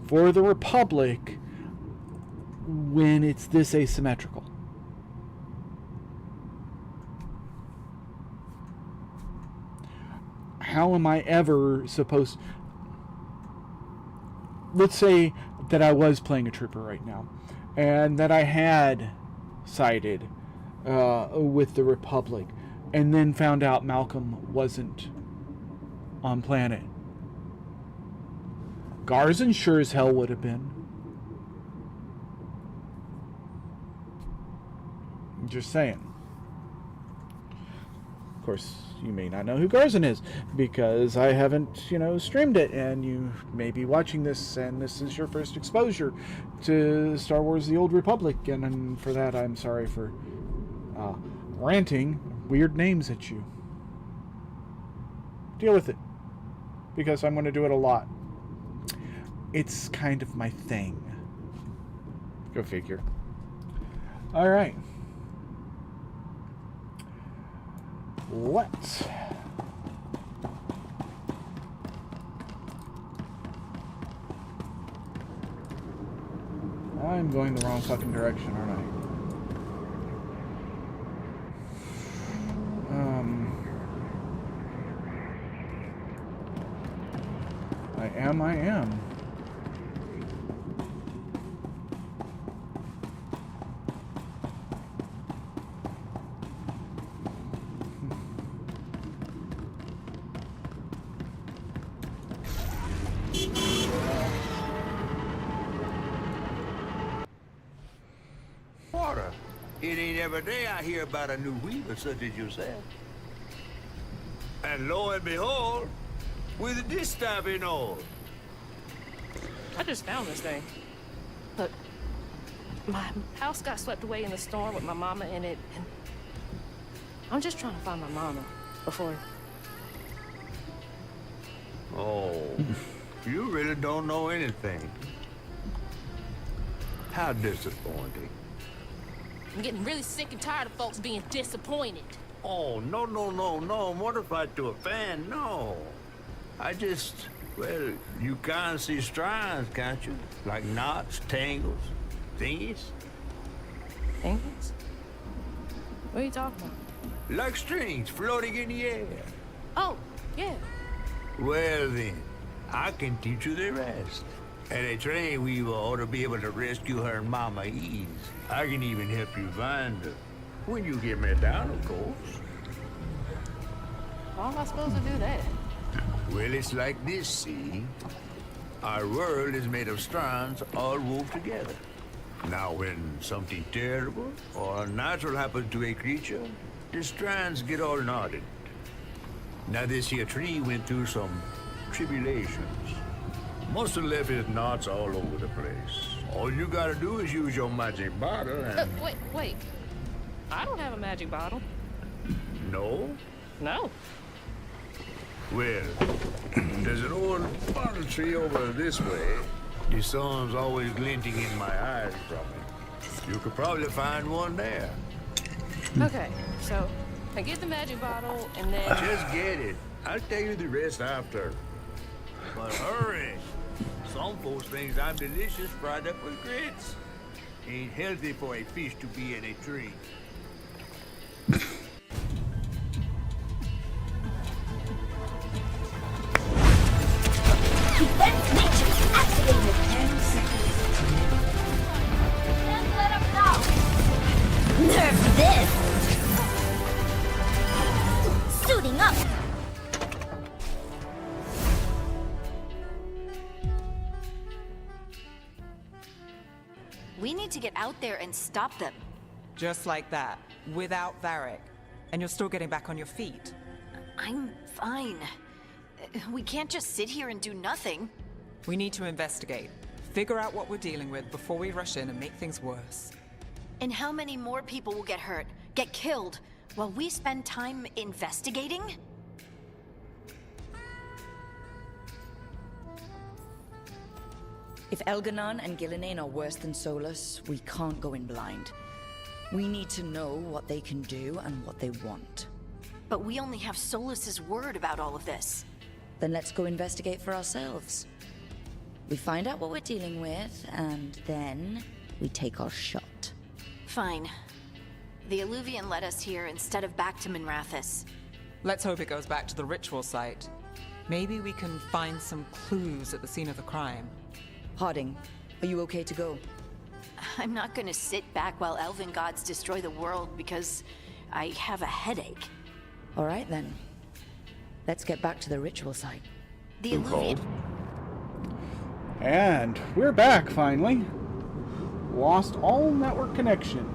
Speaker 9: for the Republic when it's this asymmetrical? How am I ever supposed... Let's say that I was playing a trooper right now, and that I had sided with the Republic, and then found out Malcolm wasn't on planet. Garzan sure as hell would have been. I'm just saying. Of course, you may not know who Garzan is, because I haven't, streamed it, and you may be watching this, and this is your first exposure to Star Wars The Old Republic, and for that I'm sorry for ranting weird names at you. Deal with it, because I'm going to do it a lot. It's kind of my thing. Go figure. Alright. Let's... I'm going the wrong fucking direction, aren't I? I am.
Speaker 21: Water. It ain't every day I hear about a new weaver such as yourself. And lo and behold, with this stuff and all.
Speaker 22: I just found this thing. Look, my house got swept away in the storm with my mama in it, and I'm just trying to find my mama before...
Speaker 21: Oh, you really don't know anything. How disappointing.
Speaker 22: I'm getting really sick and tired of folks being disappointed.
Speaker 21: Oh, no, mortified to a fan, no. I just, well, you can't see strands, can't you? Like knots, tangles, thingies.
Speaker 22: Thingies? What are you talking about?
Speaker 21: Like strings floating in the air.
Speaker 22: Oh, yeah.
Speaker 21: Well then, I can teach you the rest. And a train weaver ought to be able to rescue her Mama Ease. I can even help you find her. When you get me down, of course.
Speaker 22: How am I supposed to do that?
Speaker 21: Well, it's like this, see? Our world is made of strands all wove together. Now, when something terrible or unnatural happens to a creature, the strands get all knotted. Now, this here tree went through some tribulations. Must have left his knots all over the place. All you gotta do is use your magic bottle and...
Speaker 22: Wait. I don't have a magic bottle.
Speaker 21: No?
Speaker 22: No.
Speaker 21: Well, there's an old bottle tree over this way. The sun's always glinting in my eyes from it. You could probably find one there.
Speaker 22: Okay, so I get the magic bottle and then...
Speaker 21: Just get it. I'll tell you the rest after. But hurry. Some folks think I'm delicious fried up with grits. Ain't healthy for a fish to be in a tree.
Speaker 23: Defense matrix activated. 10 seconds. Can't let him know. Nerf this. Suiting up.
Speaker 2: We need to get out there and stop them.
Speaker 24: Just like that, without Varric. And you're still getting back on your feet.
Speaker 2: I'm fine. We can't just sit here and do nothing.
Speaker 24: We need to investigate. Figure out what we're dealing with before we rush in and make things worse.
Speaker 2: And how many more people will get hurt, get killed, while we spend time investigating?
Speaker 25: If Elganon and Gillinan are worse than Solus, we can't go in blind. We need to know what they can do and what they want.
Speaker 2: But we only have Solus's word about all of this.
Speaker 25: Then let's go investigate for ourselves. We find out what we're dealing with, and then we take our shot.
Speaker 2: Fine. The Illuvian led us here instead of back to Minrathous.
Speaker 24: Let's hope it goes back to the ritual site. Maybe we can find some clues at the scene of the crime.
Speaker 25: Harding, are you okay to go?
Speaker 2: I'm not gonna sit back while elven gods destroy the world because I have a headache.
Speaker 25: All right then. Let's get back to the ritual site.
Speaker 2: The Illuvian...
Speaker 9: And we're back, finally. Lost all network connection,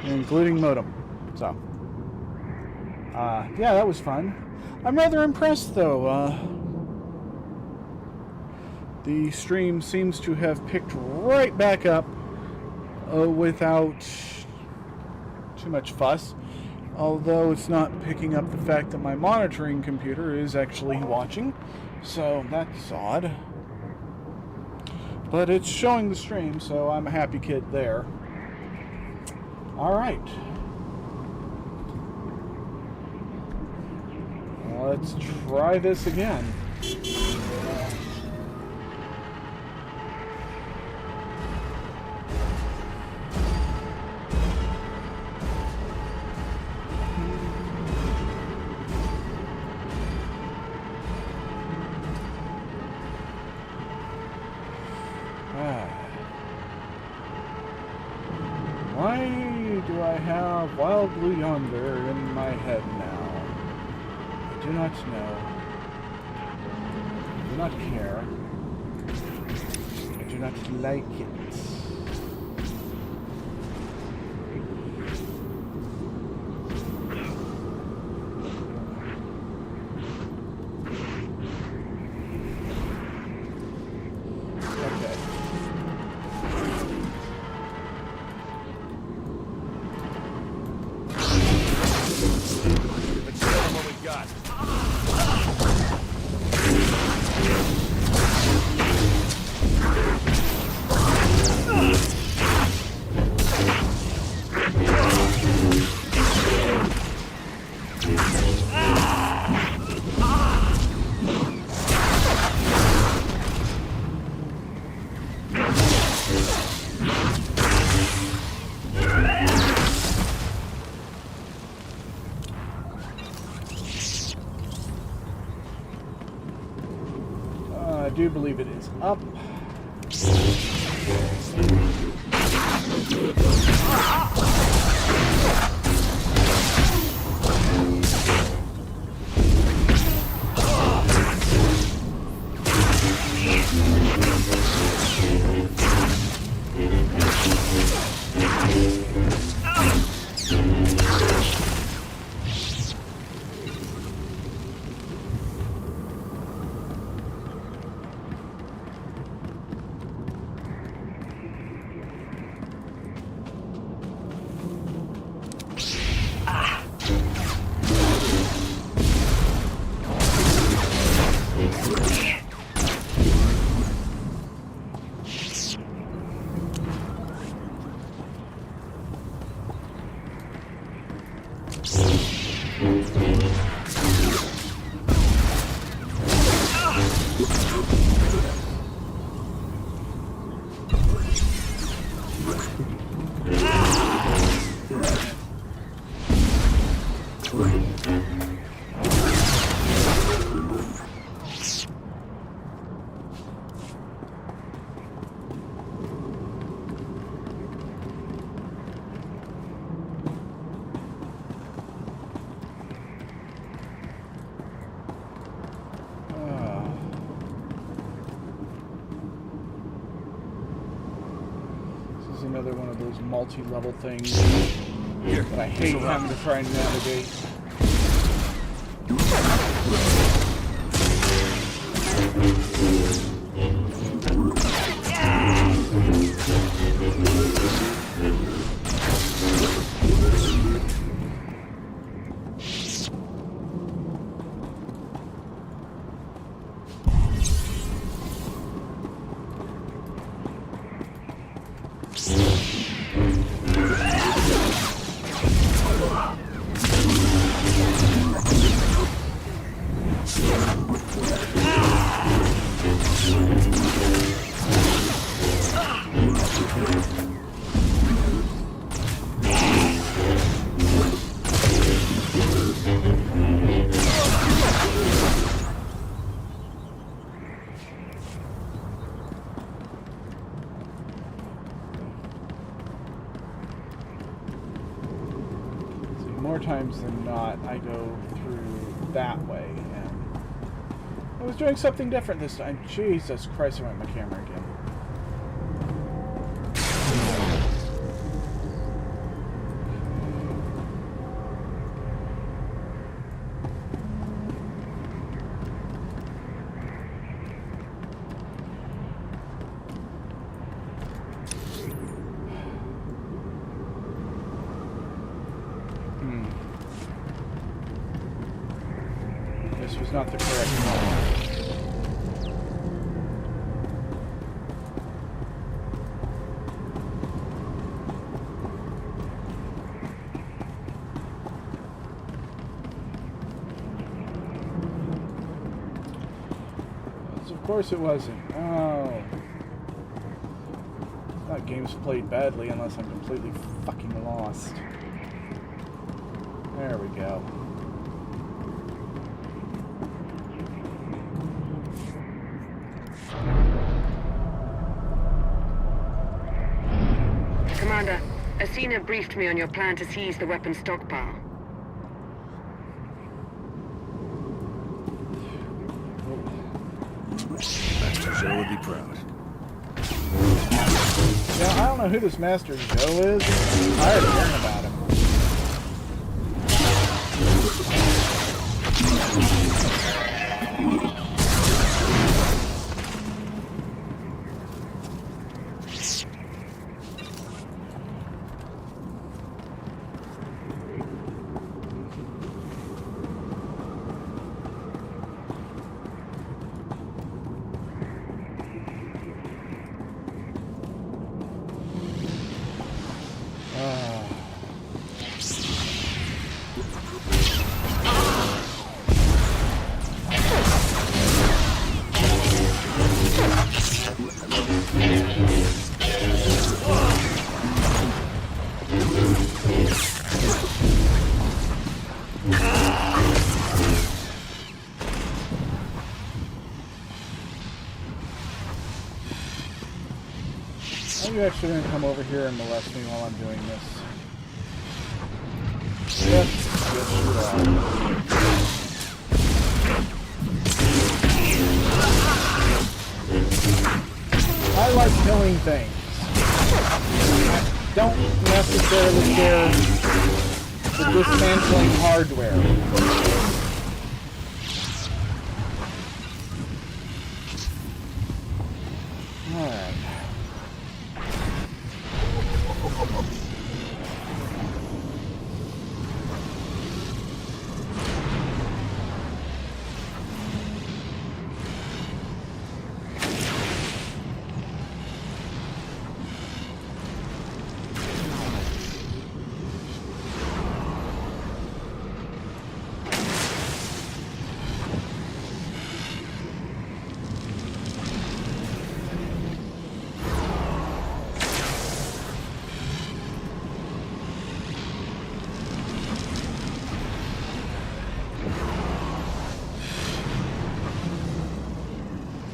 Speaker 9: including modem. So, yeah, that was fun. I'm rather impressed, though. The stream seems to have picked right back up without too much fuss. Although it's not picking up the fact that my monitoring computer is actually watching. So that's odd. But it's showing the stream, so I'm a happy kid there. Alright. Let's try this again. Why do I have Wild Blue Yonder in my head now? I do not know. I do not care. I do not like it. I do believe it is up. Another one of those multi-level things that I hate having to try and navigate. More times than not, I go through that way, and I was doing something different this time. Jesus Christ, I went my camera again. This was not the correct one. Of course it wasn't. Oh. It's not games played badly unless I'm completely fucking lost. There we go.
Speaker 12: Commander, Asina briefed me on your plan to seize the weapon stockpile.
Speaker 19: Master Joe would be proud.
Speaker 9: Yeah, I don't know who this Master Joe is. I'm tired of hearing about him. Are you actually going to come over here and molest me while I'm doing this? Yes, yes you are. I like killing things. Don't necessarily care for dismantling hardware. Alright.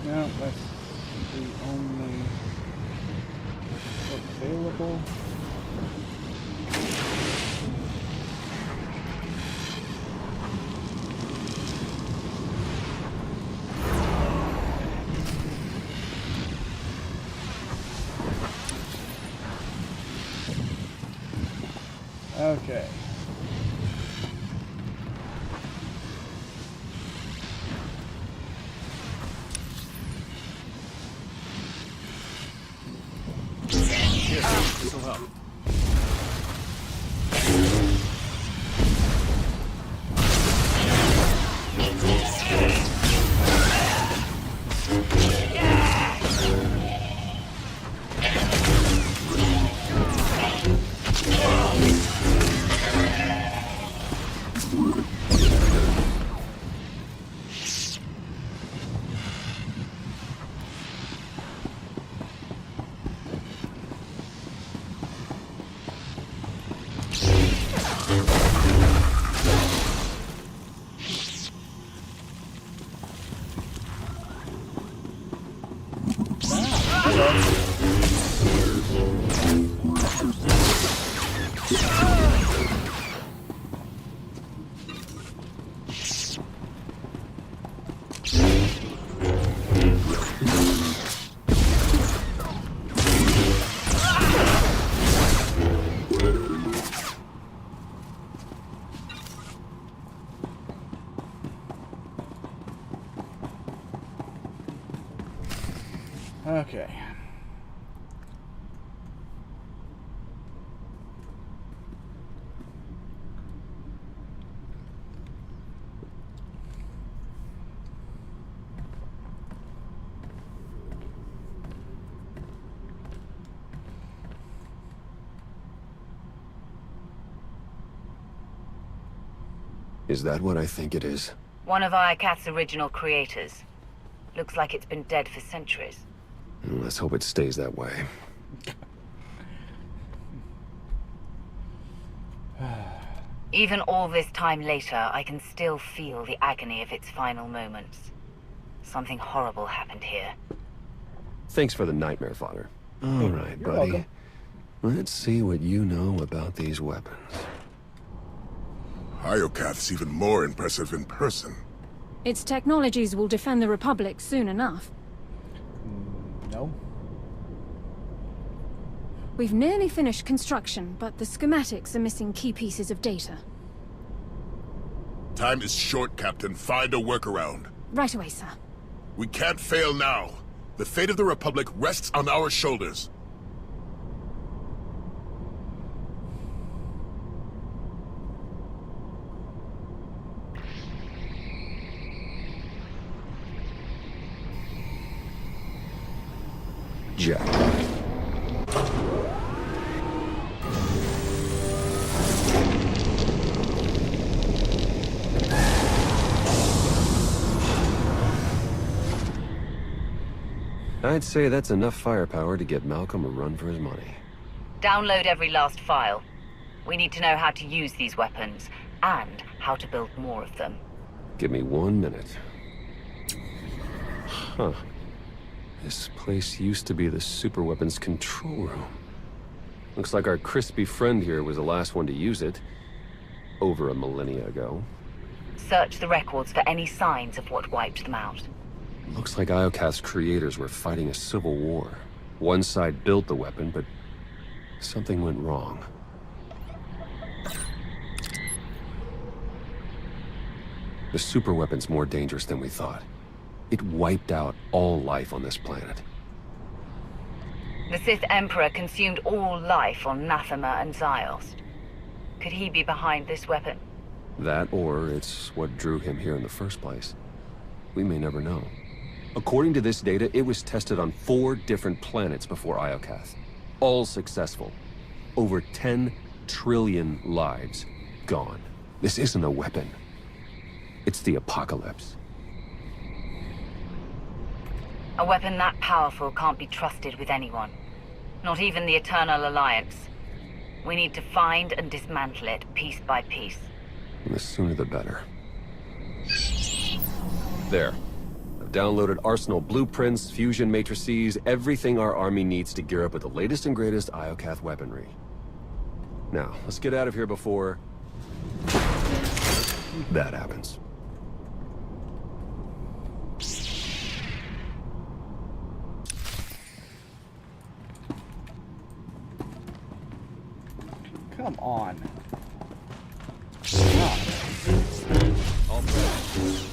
Speaker 9: No, that's the only available. Okay.
Speaker 19: This'll help. Okay.
Speaker 10: Is that what I think it is?
Speaker 11: One of Iokath's original creators. Looks like it's been dead for centuries.
Speaker 10: Let's hope it stays that way.
Speaker 11: Even all this time later, I can still feel the agony of its final moments. Something horrible happened here.
Speaker 10: Thanks for the nightmare fodder. All right, buddy.
Speaker 9: Welcome.
Speaker 10: Let's see what you know about these weapons.
Speaker 5: Iocath's even more impressive in person.
Speaker 13: Its technologies will defend the Republic soon enough.
Speaker 9: No.
Speaker 13: We've nearly finished construction, but the schematics are missing key pieces of data.
Speaker 5: Time is short, Captain. Find a workaround.
Speaker 13: Right away, sir.
Speaker 5: We can't fail now. The fate of the Republic rests on our shoulders.
Speaker 10: Jack. I'd say that's enough firepower to get Malcolm a run for his money.
Speaker 11: Download every last file. We need to know how to use these weapons, and how to build more of them.
Speaker 10: Give me 1 minute. Huh. This place used to be the superweapons control room. Looks like our crispy friend here was the last one to use it. Over a millennia ago.
Speaker 11: Search the records for any signs of what wiped them out.
Speaker 10: Looks like Iocath's creators were fighting a civil war. One side built the weapon, but something went wrong. The superweapon's more dangerous than we thought. It wiped out all life on this planet.
Speaker 11: The Sith Emperor consumed all life on Nathema and Ziost. Could he be behind this weapon?
Speaker 10: That, or it's what drew him here in the first place. We may never know. According to this data, it was tested on 4 different planets before Iocath. All successful. Over 10 trillion lives gone. This isn't a weapon. It's the apocalypse.
Speaker 11: A weapon that powerful can't be trusted with anyone. Not even the Eternal Alliance. We need to find and dismantle it piece by piece.
Speaker 10: And the sooner the better. There. I've downloaded arsenal blueprints, fusion matrices, everything our army needs to gear up with the latest and greatest Iocath weaponry. Now, let's get out of here before that happens.
Speaker 9: Come on.
Speaker 10: All set.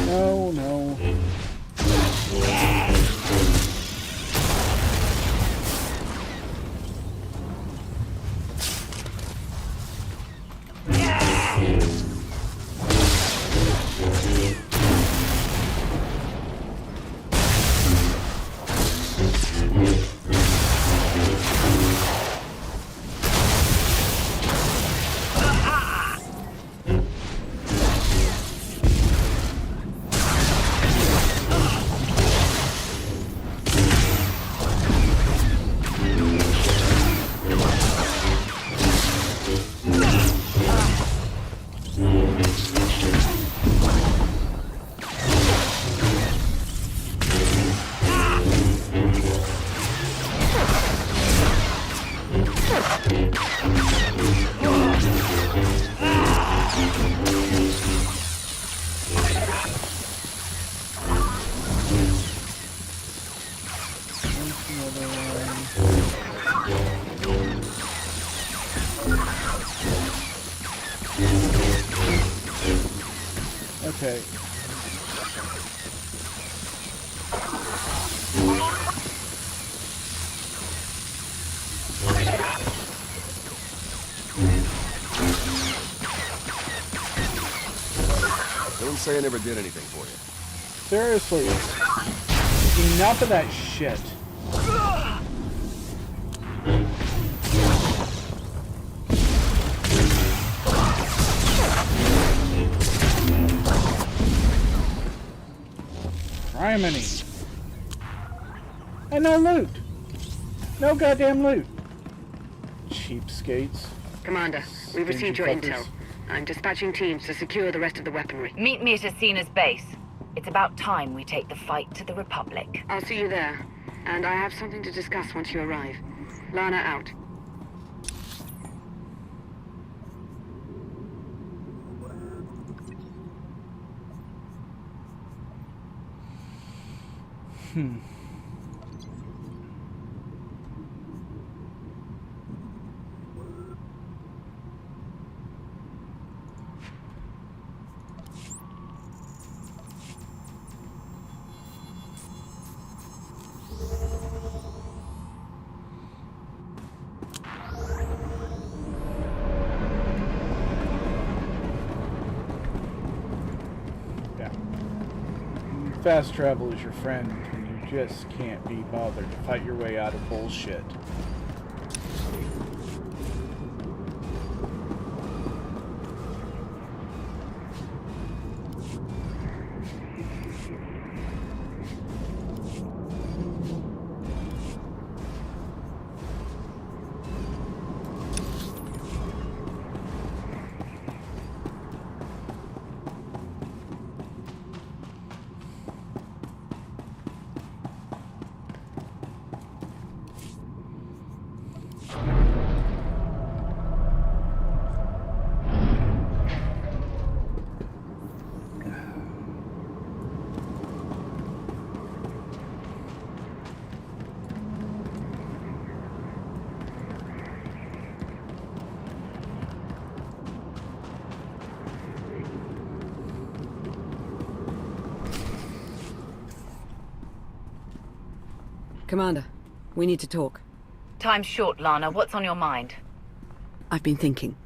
Speaker 9: No, no. Okay.
Speaker 10: say I never did anything for you.
Speaker 9: Seriously. Enough of that shit. Criminy. And no loot. No goddamn loot. Cheapskates.
Speaker 12: Commander, we've
Speaker 9: Stingy
Speaker 12: received your
Speaker 9: fuckers.
Speaker 12: intel. I'm dispatching teams to secure the rest of the weaponry.
Speaker 11: Meet me at Asina's base. It's about time we take the fight to the Republic.
Speaker 12: I'll see you there. And I have something to discuss once you arrive. Lana out.
Speaker 9: Yeah. Fast travel is your friend when you just can't be bothered to fight your way out of bullshit.
Speaker 17: Commander, we need to talk.
Speaker 11: Time's short, Lana. What's on your mind?
Speaker 17: I've been thinking.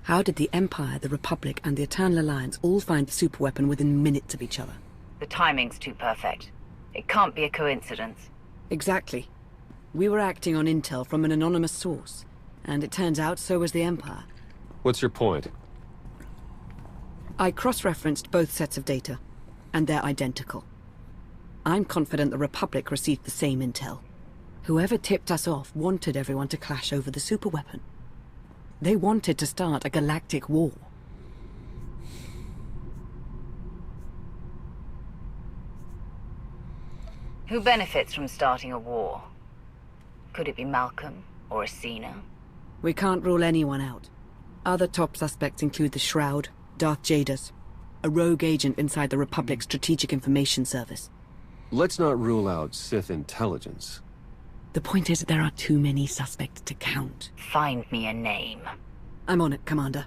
Speaker 17: How did the Empire, the Republic, and the Eternal Alliance all find the superweapon within minutes of each other?
Speaker 11: The timing's too perfect. It can't be a coincidence.
Speaker 17: Exactly. We were acting on intel from an anonymous source, and it turns out so was the Empire.
Speaker 10: What's your point?
Speaker 17: I cross-referenced both sets of data, and they're identical. I'm confident the Republic received the same intel. Whoever tipped us off wanted everyone to clash over the superweapon. They wanted to start a galactic war.
Speaker 11: Who benefits from starting a war? Could it be Malcolm or Asina?
Speaker 17: We can't rule anyone out. Other top suspects include the Shroud, Darth Cestious, a rogue agent inside the Republic's Strategic Information Service.
Speaker 10: Let's not rule out Sith intelligence.
Speaker 17: The point is that there are too many suspects to count.
Speaker 11: Find me a name.
Speaker 17: I'm on it, Commander.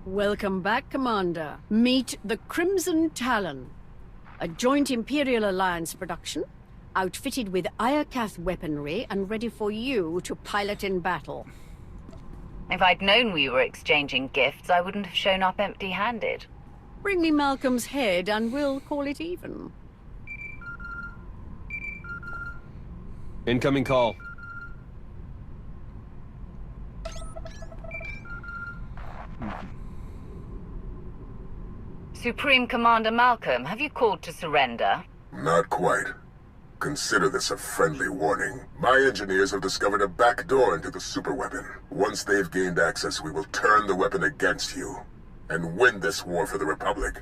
Speaker 15: Welcome back, Commander. Meet the Crimson Talon, a joint Imperial Alliance production, outfitted with Iokath weaponry and ready for you to pilot in battle.
Speaker 11: If I'd known we were exchanging gifts, I wouldn't have shown up empty-handed.
Speaker 15: Bring me Malcolm's head and we'll call it even.
Speaker 10: Incoming call.
Speaker 11: Supreme Commander Malcolm, have you called to surrender?
Speaker 5: Not quite. Consider this a friendly warning. My engineers have discovered a back door into the superweapon. Once they've gained access, we will turn the weapon against you and win this war for the Republic.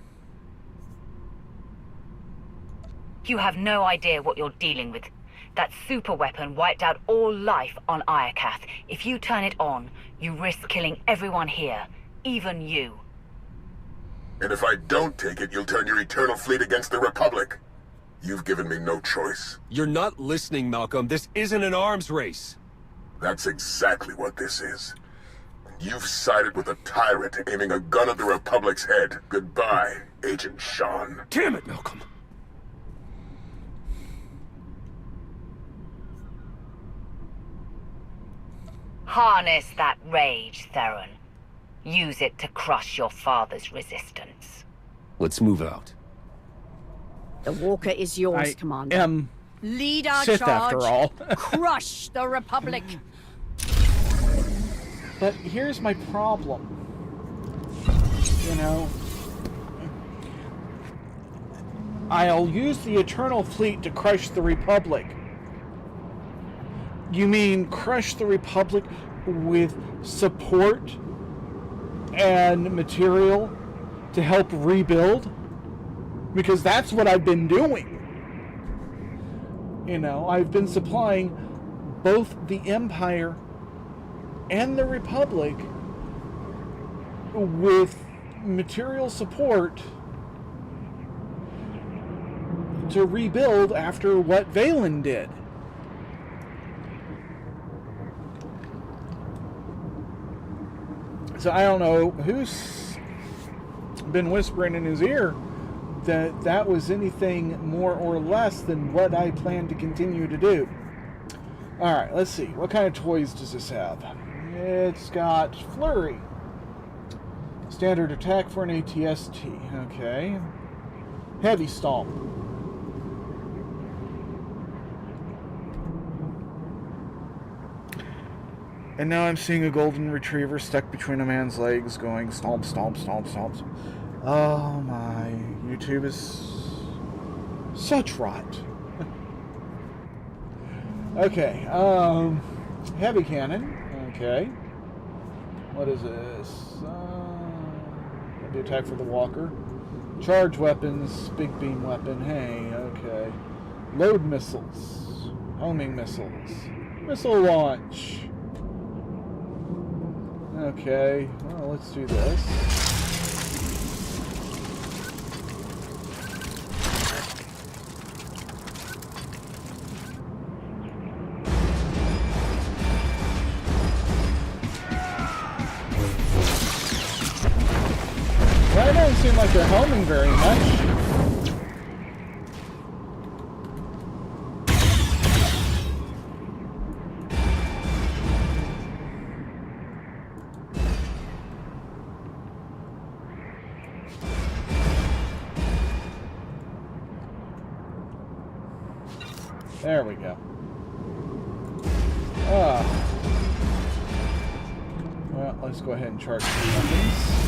Speaker 11: You have no idea what you're dealing with. That superweapon wiped out all life on Iokath. If you turn it on, you risk killing everyone here, even you.
Speaker 5: And if I don't take it, you'll turn your eternal fleet against the Republic. You've given me no choice.
Speaker 10: You're not listening, Malcolm. This isn't an arms race.
Speaker 5: That's exactly what this is. You've sided with a tyrant aiming a gun at the Republic's head. Goodbye, Agent Sean.
Speaker 10: Damn it, Malcolm.
Speaker 11: Harness that rage, Theron. Use it to crush your father's resistance.
Speaker 10: Let's move out.
Speaker 15: The Walker is yours, Commander.
Speaker 9: Am
Speaker 15: Lead our
Speaker 9: Sith
Speaker 15: charge.
Speaker 9: after all.
Speaker 15: Crush the Republic.
Speaker 9: But here's my problem. You know, I'll use the Eternal Fleet to crush the Republic. You mean crush the Republic with support and material to help rebuild? Because that's what I've been doing. You know, I've been supplying both the Empire and the Republic with material support to rebuild after what Valen did. So I don't know who's been whispering in his ear that that was anything more or less than what I plan to continue to do. Alright, let's see. What kind of toys does this have? It's got Flurry. Standard attack for an ATST. Okay. Heavy Stomp. And now I'm seeing a golden retriever stuck between a man's legs going stomp, stomp, stomp, stomp. Oh my. YouTube is such rot. Okay. Heavy cannon. Okay. What is this? The attack for the walker. Charge weapons. Big beam weapon. Hey, okay. Load missiles. Homing missiles. Missile launch. Okay, well, let's do this. Well, it doesn't seem like they're homing very much. There we go. Well, let's go ahead and charge the weapons.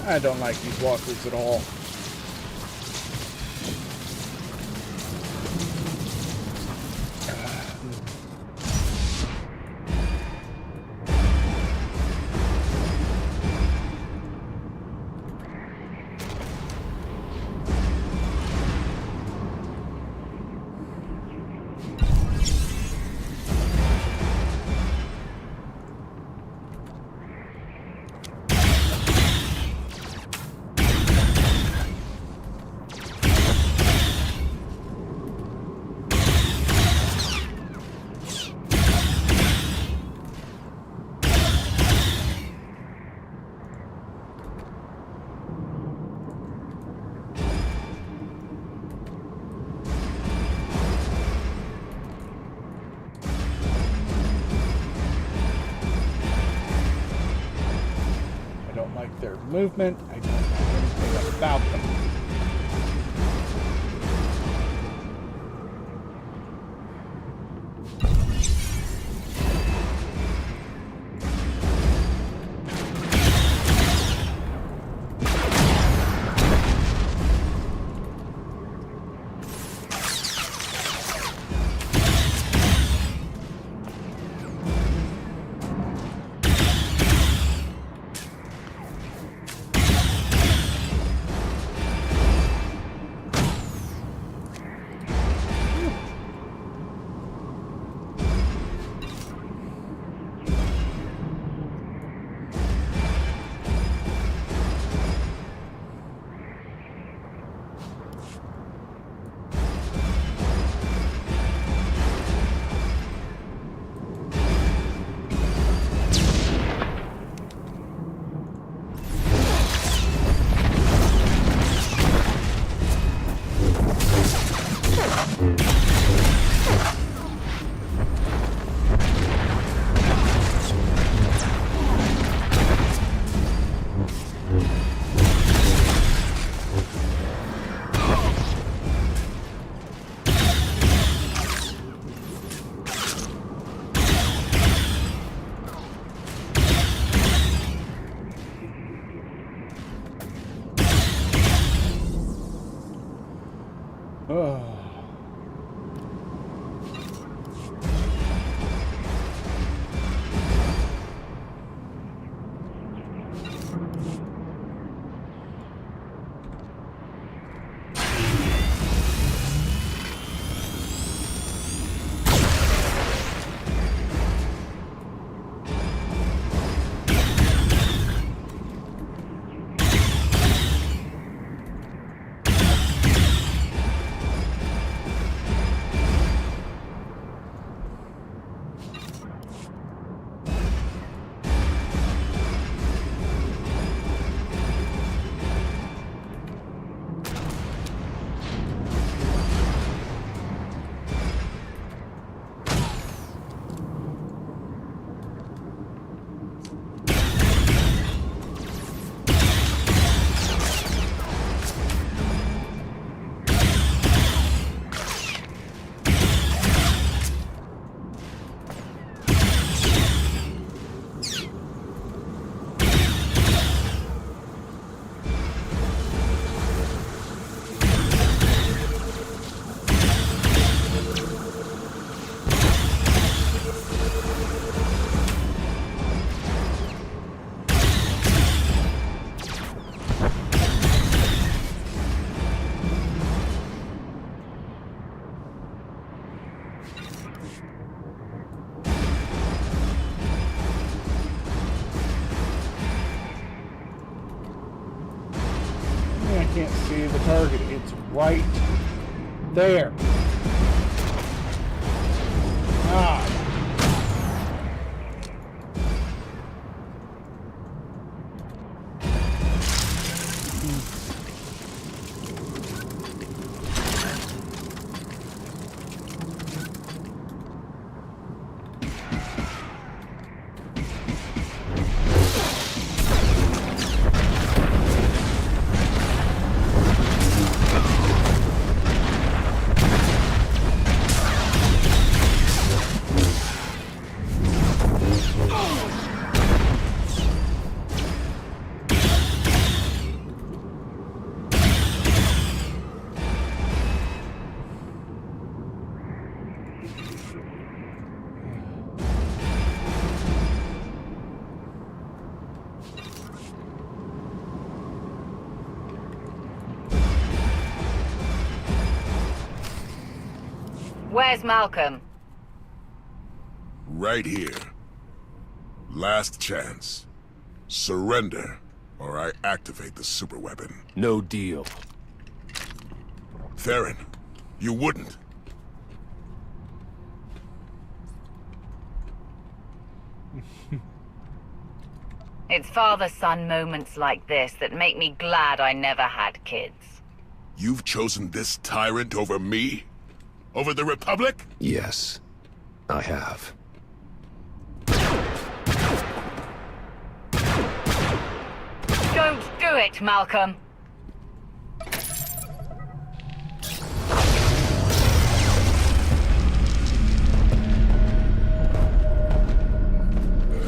Speaker 9: I don't like these walkers at all. Their movement. I don't know anything about them. can't see the target. It's right there. Ah.
Speaker 11: Where's Malcolm?
Speaker 5: Right here. Last chance. Surrender, or I activate the superweapon.
Speaker 10: No deal.
Speaker 5: Theron, you wouldn't.
Speaker 11: It's father-son moments like this that make me glad I never had kids.
Speaker 5: You've chosen this tyrant over me? Over the Republic?
Speaker 10: Yes, I have.
Speaker 11: Don't do it, Malcolm.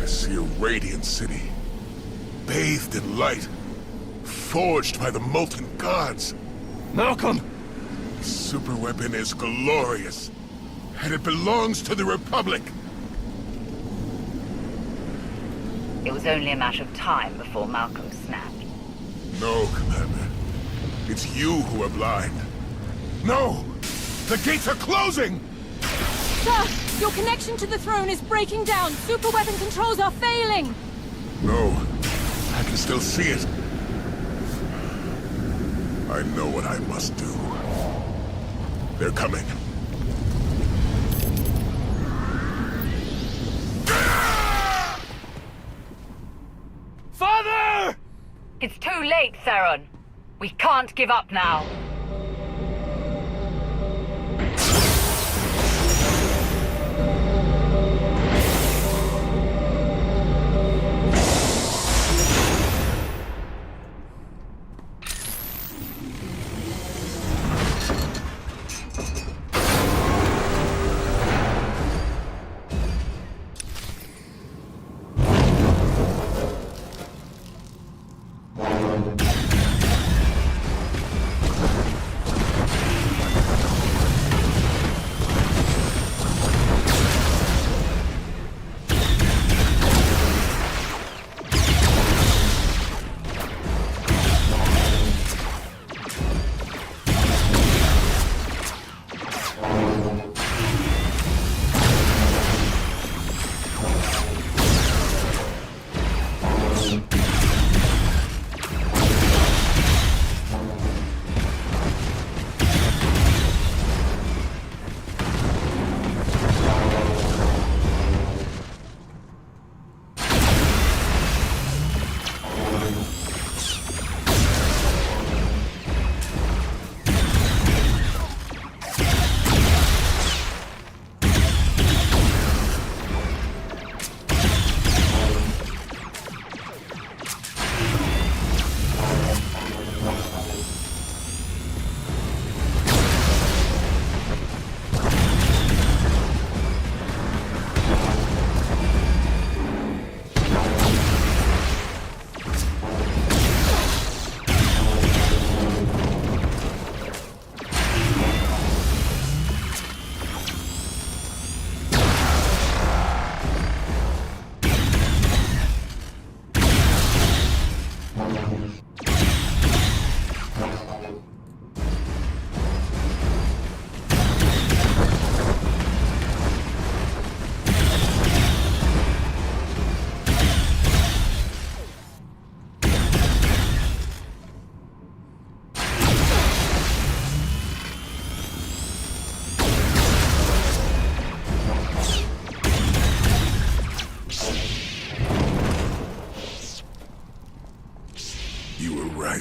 Speaker 5: I see a radiant city, bathed in light, forged by the molten gods.
Speaker 10: Malcolm!
Speaker 5: The superweapon is glorious, and it belongs to the Republic.
Speaker 11: It was only a matter of time before Malcolm snapped.
Speaker 5: No, Commander. It's you who are blind. No! The gates are closing!
Speaker 13: Sir, your connection to the throne is breaking down. Superweapon controls are failing.
Speaker 5: No, I can still see it. I know what I must do. They're coming.
Speaker 11: Father! It's too late, Theron. We can't give up now.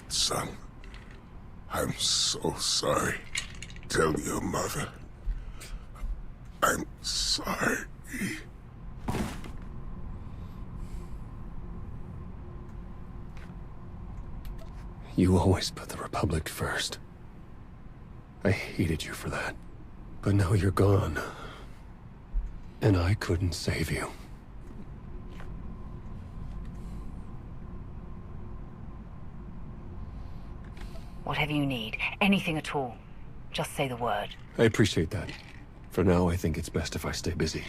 Speaker 5: Son, I'm so sorry. Tell your mother. I'm sorry.
Speaker 10: You always put the Republic first. I hated you for that. But now you're gone. And I couldn't save you.
Speaker 11: Whatever you need, anything at all, just say the word.
Speaker 10: I appreciate that. For now, I think it's best if I stay busy.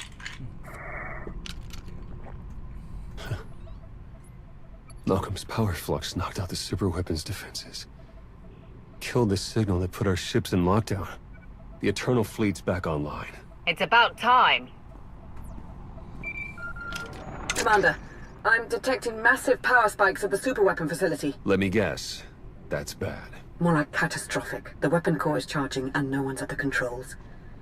Speaker 10: Malcolm's power flux knocked out the superweapon's defenses. Killed the signal that put our ships in lockdown. The Eternal Fleet's back online.
Speaker 11: It's about time.
Speaker 12: Commander, I'm detecting massive power spikes at the superweapon facility.
Speaker 10: Let me guess. That's bad.
Speaker 12: More like catastrophic. The weapon core is charging and no one's at the controls.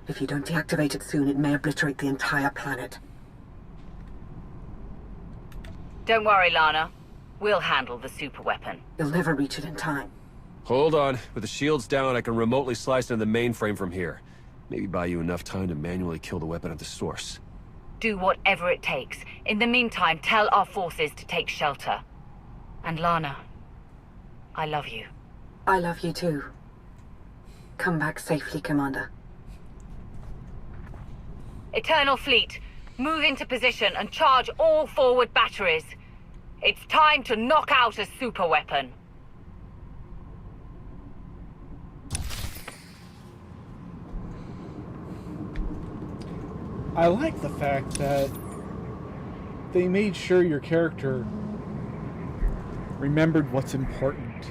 Speaker 12: If you don't deactivate it soon, it may obliterate the entire planet.
Speaker 11: Don't worry, Lana. We'll handle the superweapon.
Speaker 12: You'll never reach it in time.
Speaker 10: Hold on. With the shields down, I can remotely slice into the mainframe from here. Maybe buy you enough time to manually kill the weapon at the source.
Speaker 11: Do whatever it takes. In the meantime, tell our forces to take shelter. And Lana, I love you.
Speaker 12: I love you too. Come back safely, Commander.
Speaker 11: Eternal Fleet, move into position and charge all forward batteries. It's time to knock out a superweapon.
Speaker 9: I like the fact that they made sure your character remembered what's important.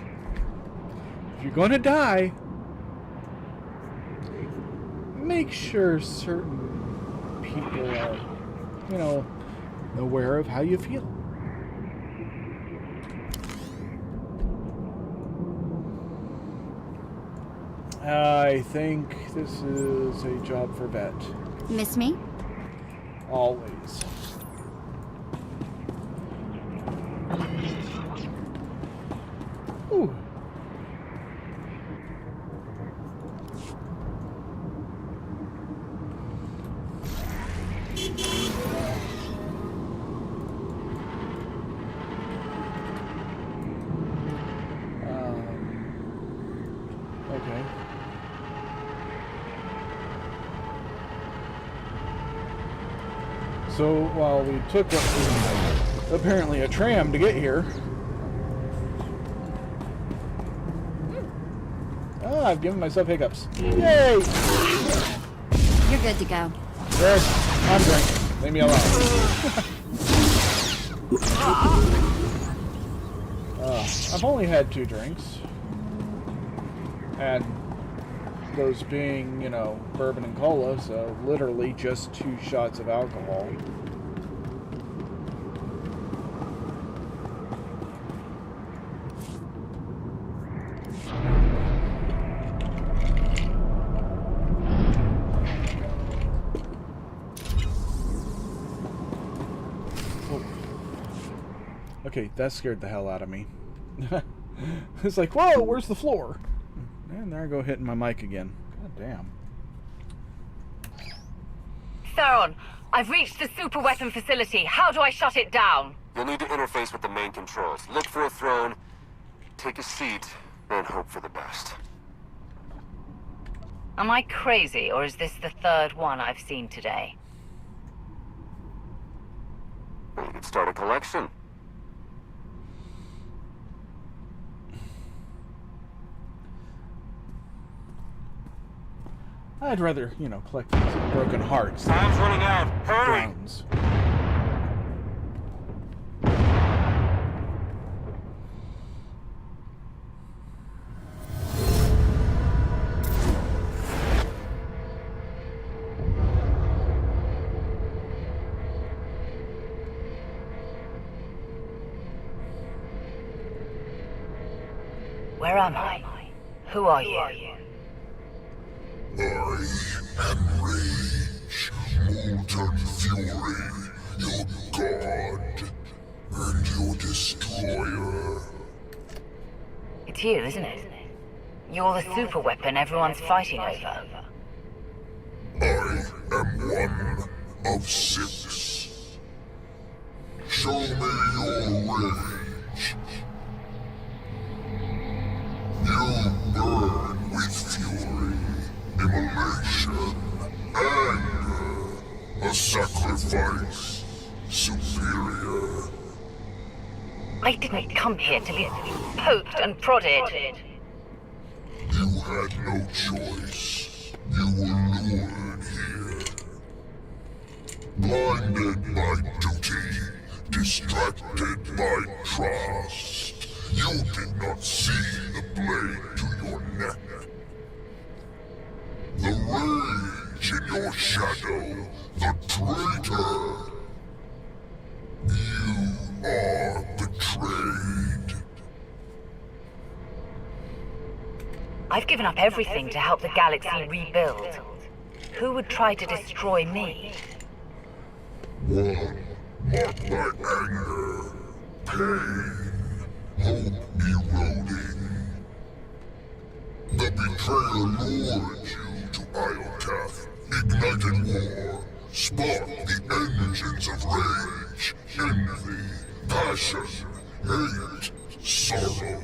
Speaker 9: If you're going to die, make sure certain people are, you know, aware of how you feel. I think this is a job for Vet.
Speaker 23: Miss me?
Speaker 9: Always. Ooh. Okay. So while we took apparently a tram to get here, I've given myself hiccups. Yay!
Speaker 23: You're good to go.
Speaker 9: Good. I'm drinking. Leave me alone. I've only had 2 drinks. And those being, you know, bourbon and cola, so literally just 2 shots of alcohol. Okay, that scared the hell out of me. It's like, whoa, where's the floor? And there I go hitting my mic again. God damn.
Speaker 11: Theron, I've reached the superweapon facility. How do I shut it down?
Speaker 10: You'll need to interface with the main controls. Look for a throne, take a seat, and hope for the best.
Speaker 11: Am I crazy, or is this the 3rd one I've seen today?
Speaker 10: Well, you could start a collection.
Speaker 9: I'd rather, you know, collect these broken hearts.
Speaker 10: Time's running out. Hurry!
Speaker 9: Browns.
Speaker 11: Where am I? Who are you?
Speaker 5: I am Rage, Molten Fury, your god, and your destroyer.
Speaker 11: It's you, isn't it? You're the superweapon everyone's fighting over.
Speaker 5: I am one of 6. Show me your rage. You burn with fury, immolation, anger, a sacrifice superior.
Speaker 11: I didn't come here to be poked and prodded.
Speaker 5: You had no choice. You were lured here. Blinded by duty, distracted by trust. You did not see the blade to your neck. The your shadow, the traitor. You are betrayed.
Speaker 11: I've given up everything to help the galaxy rebuild. Who would try to destroy me?
Speaker 5: One marked by anger, pain, hope eroding. The betrayer lured you to Iokath, ignited war, sparked the engines of rage, envy, passion, hate, sorrow.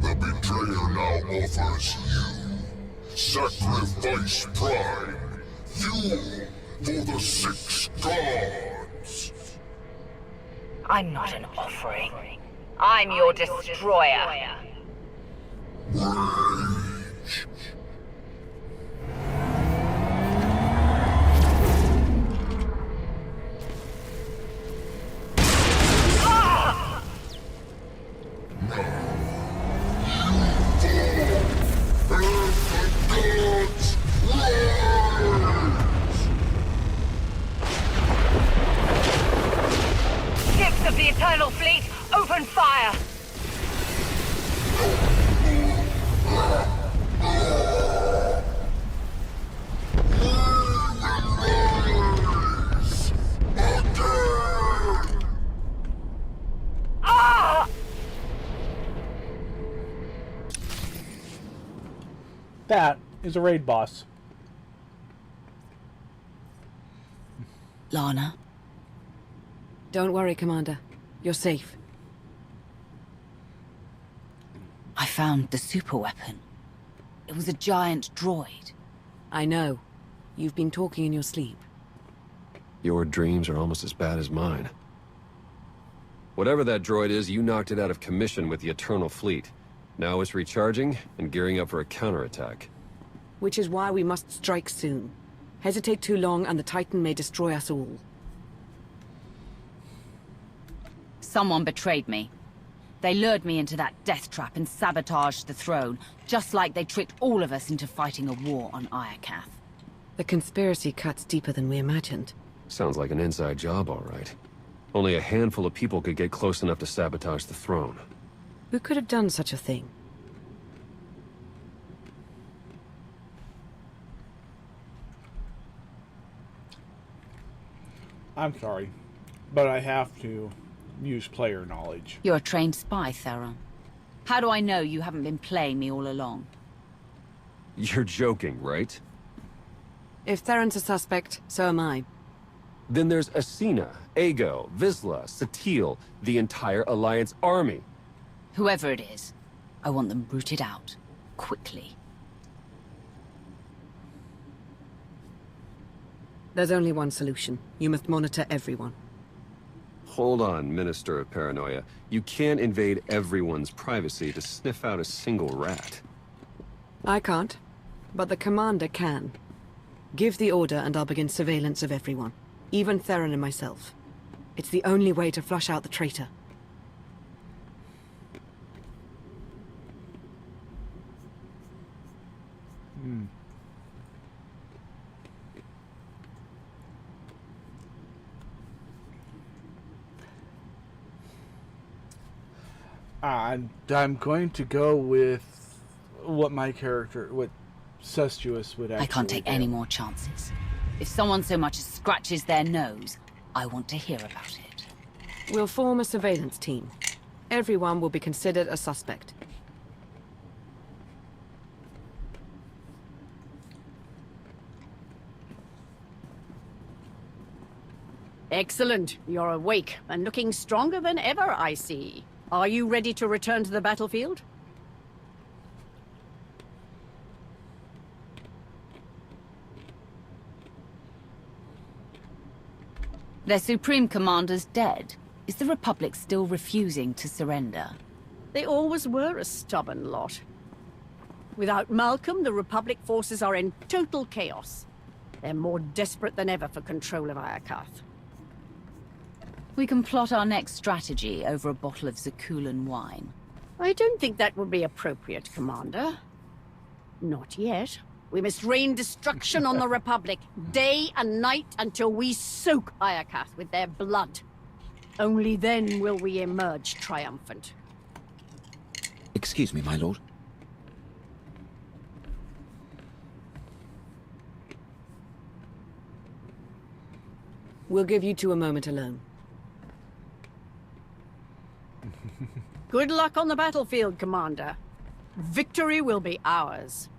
Speaker 5: The betrayer now offers you sacrifice prime, fuel for the 6 gods.
Speaker 11: I'm not an offering. I'm your destroyer.
Speaker 5: Rage.
Speaker 11: Ships of the Eternal Fleet, open fire!
Speaker 9: That is a raid boss.
Speaker 17: Lana? Don't worry, Commander. You're safe.
Speaker 16: I found the superweapon. It was a giant droid.
Speaker 17: I know. You've been talking in your sleep.
Speaker 10: Your dreams are almost as bad as mine. Whatever that droid is, you knocked it out of commission with the Eternal Fleet. Now it's recharging and gearing up for a counterattack.
Speaker 17: Which is why we must strike soon. Hesitate too long and the Titan may destroy us all.
Speaker 16: Someone betrayed me. They lured me into that death trap and sabotaged the throne, just like they tricked all of us into fighting a war on Iokath.
Speaker 17: The conspiracy cuts deeper than we imagined.
Speaker 10: Sounds like an inside job, all right. Only a handful of people could get close enough to sabotage the throne.
Speaker 17: Who could have done such a thing?
Speaker 9: I'm sorry, but I have to use player knowledge.
Speaker 16: You're a trained spy, Theron. How do I know you haven't been playing me all along?
Speaker 10: You're joking, right?
Speaker 17: If Theron's a suspect, so am I.
Speaker 10: Then there's Asina, Ago, Vizsla, Satil, the entire Alliance army.
Speaker 16: Whoever it is, I want them rooted out. Quickly.
Speaker 17: There's only one solution. You must monitor everyone.
Speaker 10: Hold on, Minister of Paranoia. You can't invade everyone's privacy to sniff out a single rat.
Speaker 17: I can't, but the Commander can. Give the order and I'll begin surveillance of everyone. Even Theron and myself. It's the only way to flush out the traitor.
Speaker 9: I'm going to go with what Cestious would actually
Speaker 16: I can't take any more chances. If someone so much as scratches their nose, I want to hear about it.
Speaker 17: We'll form a surveillance team. Everyone will be considered a suspect.
Speaker 15: Excellent. You're awake and looking stronger than ever, I see. Are you ready to return to the battlefield?
Speaker 16: Their Supreme Commander's dead. Is the Republic still refusing to surrender?
Speaker 15: They always were a stubborn lot. Without Malcolm, the Republic forces are in total chaos. They're more desperate than ever for control of Iokath.
Speaker 16: We can plot our next strategy over a bottle of Zakulan wine.
Speaker 15: I don't think that would be appropriate, Commander. Not yet. We must rain destruction on the Republic, day and night, until we soak Iokath with their blood. Only then will we emerge triumphant.
Speaker 14: Excuse me, my lord.
Speaker 17: We'll give you two a moment alone.
Speaker 15: Good luck on the battlefield, Commander. Victory will be ours.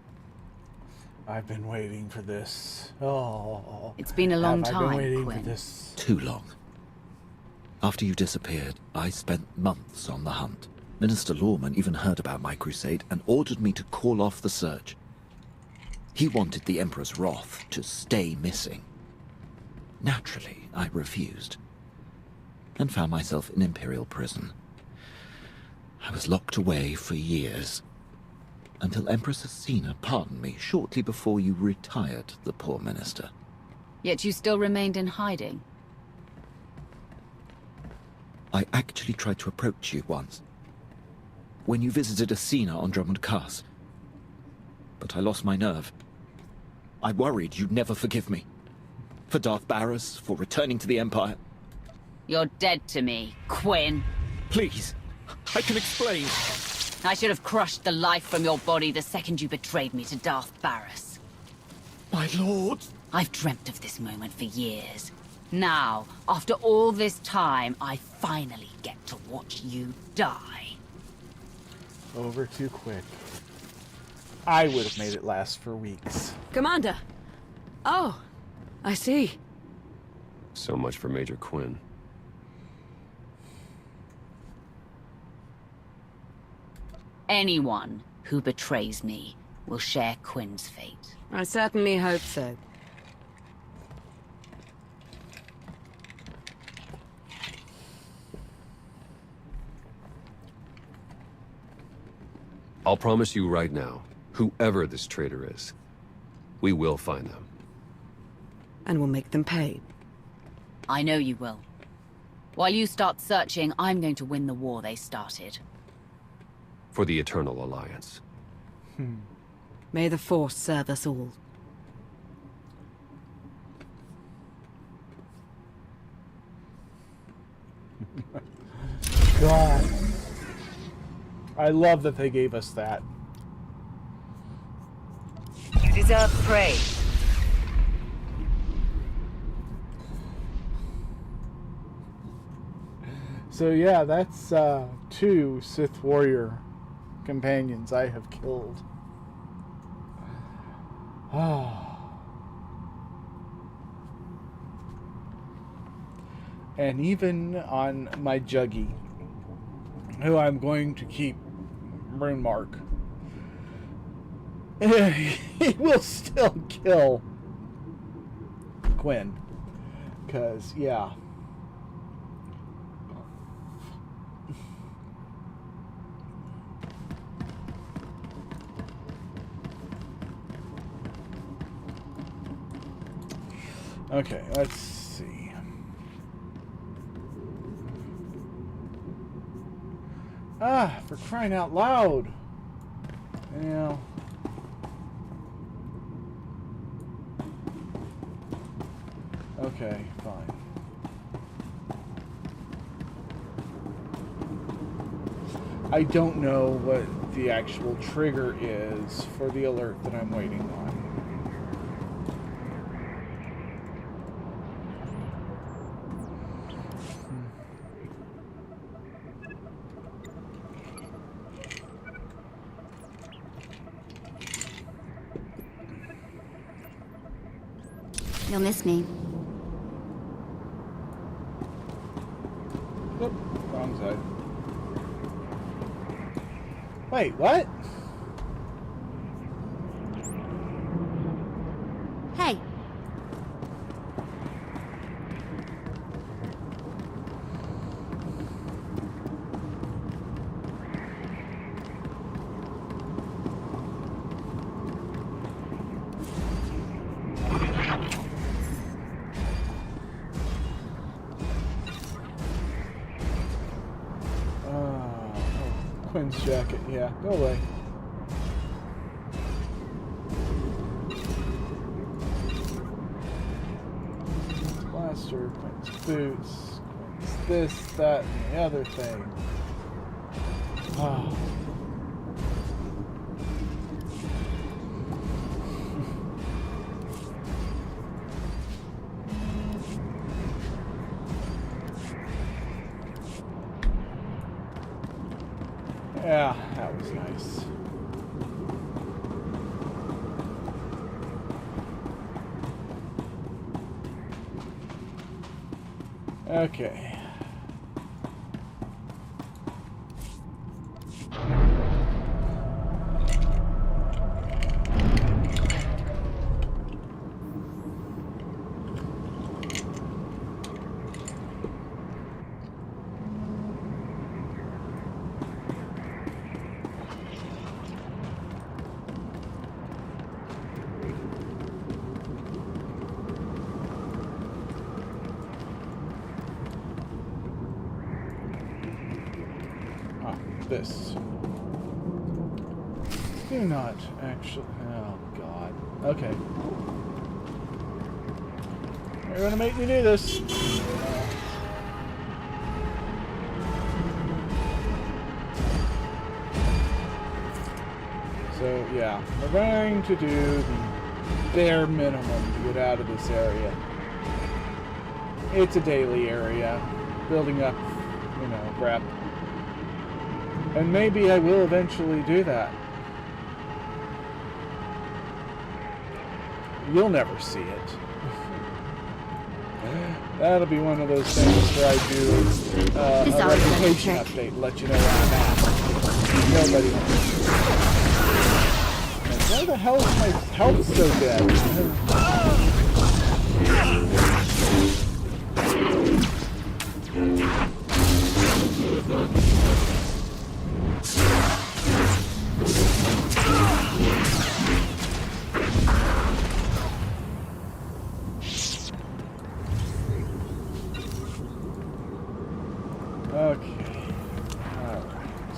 Speaker 9: I've been waiting for this. Oh.
Speaker 16: It's been a long
Speaker 9: Have I
Speaker 16: time,
Speaker 9: been waiting
Speaker 16: Quinn.
Speaker 9: for this?
Speaker 14: Too long. After you disappeared, I spent months on the hunt. Minister Lawman even heard about my crusade and ordered me to call off the search. He wanted the Emperor's wrath to stay missing. Naturally, I refused, and found myself in Imperial prison. I was locked away for years, until Empress Asina pardoned me shortly before you retired the poor minister.
Speaker 16: Yet you still remained in hiding.
Speaker 14: I actually tried to approach you once, when you visited Asina on Drummond Cass. But I lost my nerve. I worried you'd never forgive me. For Darth Barras, for returning to the Empire.
Speaker 16: You're dead to me, Quinn.
Speaker 14: Please, I can explain.
Speaker 16: I should have crushed the life from your body the second you betrayed me to Darth Barras.
Speaker 14: My lord!
Speaker 16: I've dreamt of this moment for years. Now, after all this time, I finally get to watch you die.
Speaker 9: Over too quick. I would have made it last for weeks.
Speaker 17: Commander! Oh, I see.
Speaker 10: So much for Major Quinn.
Speaker 16: Anyone who betrays me will share Quinn's fate.
Speaker 17: I certainly hope so.
Speaker 10: I'll promise you right now, whoever this traitor is, we will find them.
Speaker 17: And we'll make them pay.
Speaker 16: I know you will. While you start searching, I'm going to win the war they started.
Speaker 10: For the Eternal Alliance.
Speaker 17: May the Force serve us all.
Speaker 9: God. I love that they gave us that.
Speaker 11: You deserve praise.
Speaker 9: So yeah, that's 2 Sith warrior companions I have killed. And even on my Juggy, who I'm going to keep Rune Mark, he will still kill Quinn. Because, yeah. Okay, let's see. Ah, for crying out loud. You know. Okay, fine. I don't know what the actual trigger is for the alert that I'm waiting on.
Speaker 23: You'll miss me.
Speaker 9: Oop, wrong side. Wait, what?
Speaker 23: Hey.
Speaker 9: Quinn's jacket, yeah, go away. master, Quinn's boots, Quinn's this, that, and the other thing. Oh. Yeah, that was nice. Okay. This. Do not actually. Oh, God. Okay. You're gonna make me do this. So, yeah. We're going to do the bare minimum to get out of this area. It's a daily area. Building up, you know, crap. And maybe I will eventually do that. You'll never see it. That'll be one of those things where I do a reputation update, let you know where I'm at. Nobody knows. And why the hell is my health so dead? Okay. All right.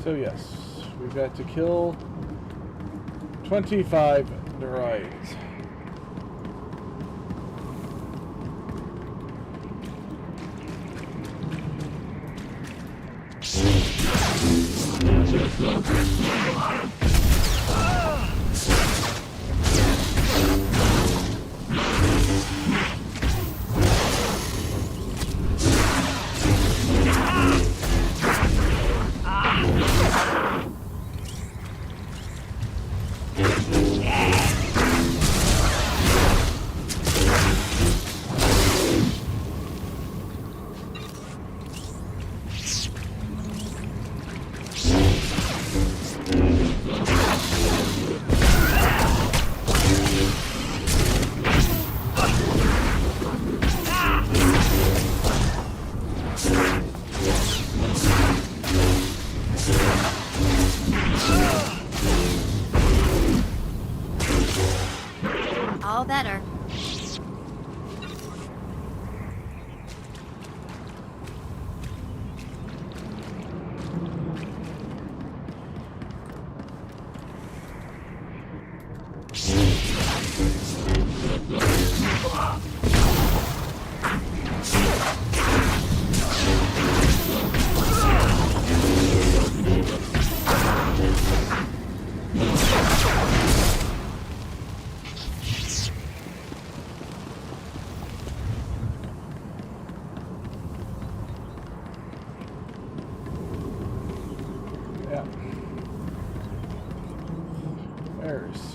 Speaker 9: So yes, we've got to kill 25 droids.
Speaker 23: All better.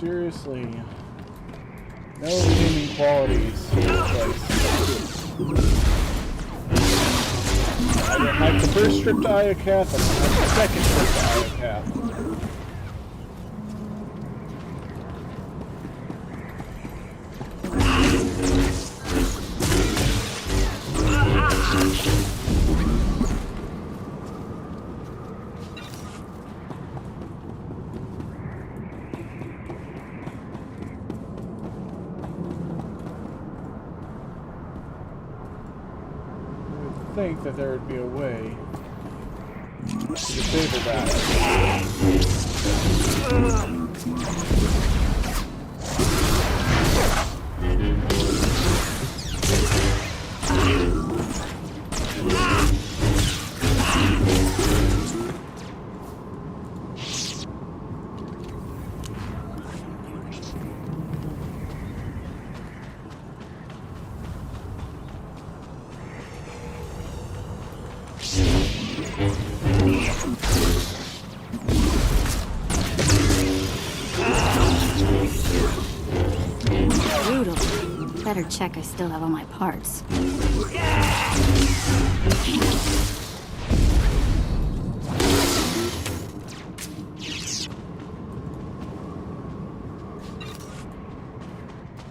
Speaker 23: Seriously, no redeeming qualities in this place. I don't like the first trip to Iokath, I don't like the second trip to Iokath.
Speaker 9: think that there would be a way to disable that.
Speaker 1: Brutal. Better check I still have all my parts.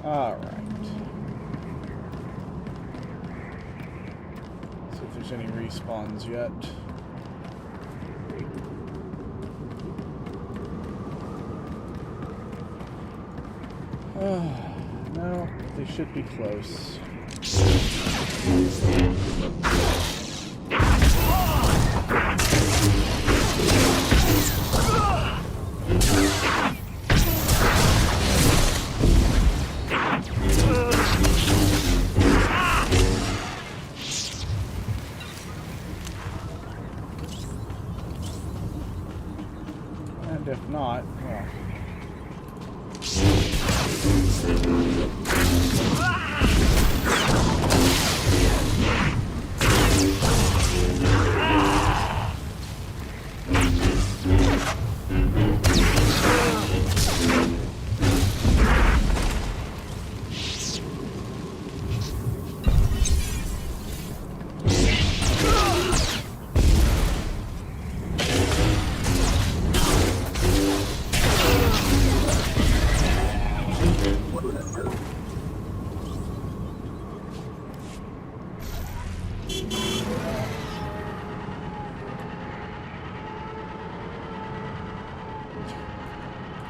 Speaker 9: Alright. See if there's any respawns yet. No, they should be close. And if not, well.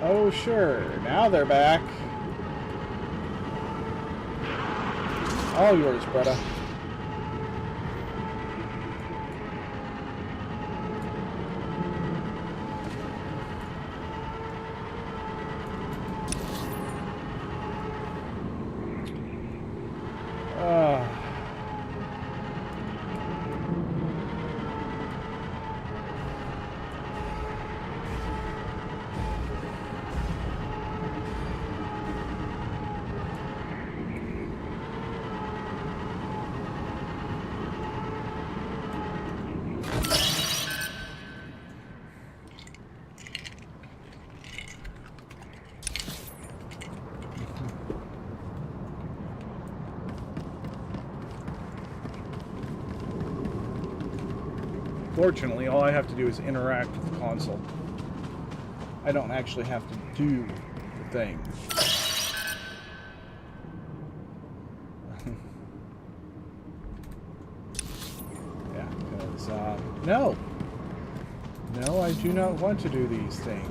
Speaker 9: Oh, sure. Now they're back. All yours, brother. Fortunately, all I have to do is interact with the console. I don't actually have to do the thing. Yeah, because, no! No, I do not want to do these things.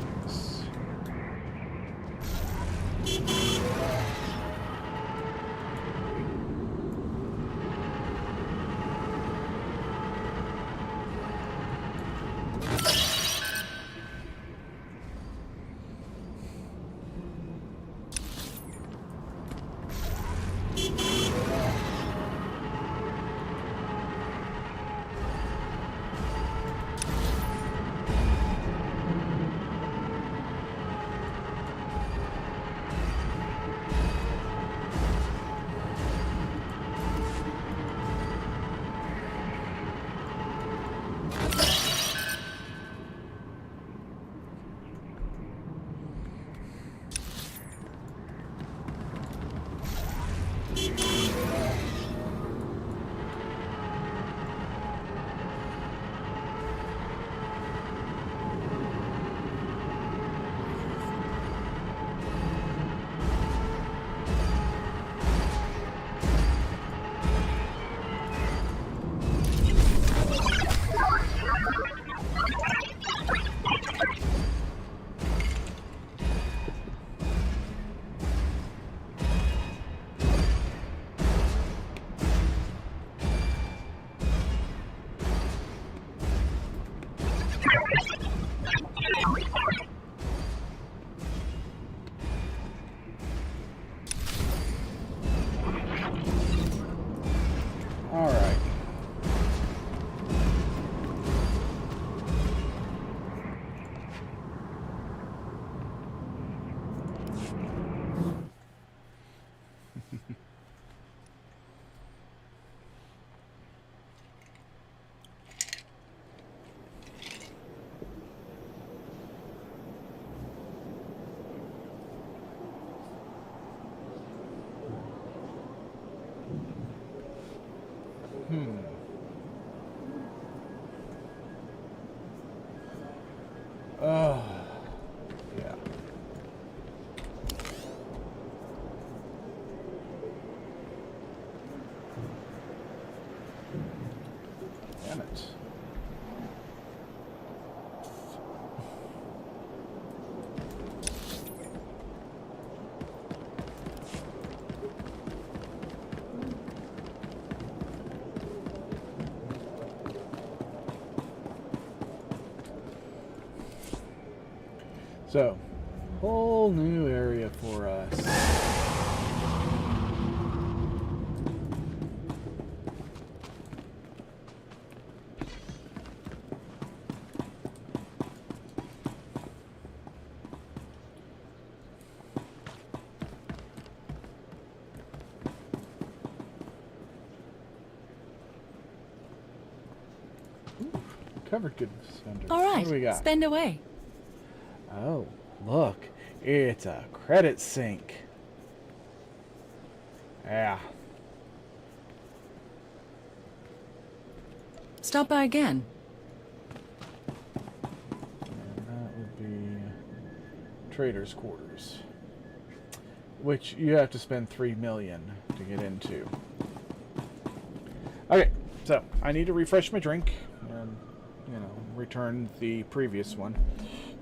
Speaker 9: Oh, yeah. Damn it. So, whole new area for us. Covered goods vendor.
Speaker 16: All right,
Speaker 9: What do we got?
Speaker 16: spend away.
Speaker 9: Oh, look. It's a credit sink. Yeah.
Speaker 16: Stop by again.
Speaker 9: And that would be Trader's Quarters. Which you have to spend 3 million to get into. Okay, so I need to refresh my drink and, you know, return the previous one.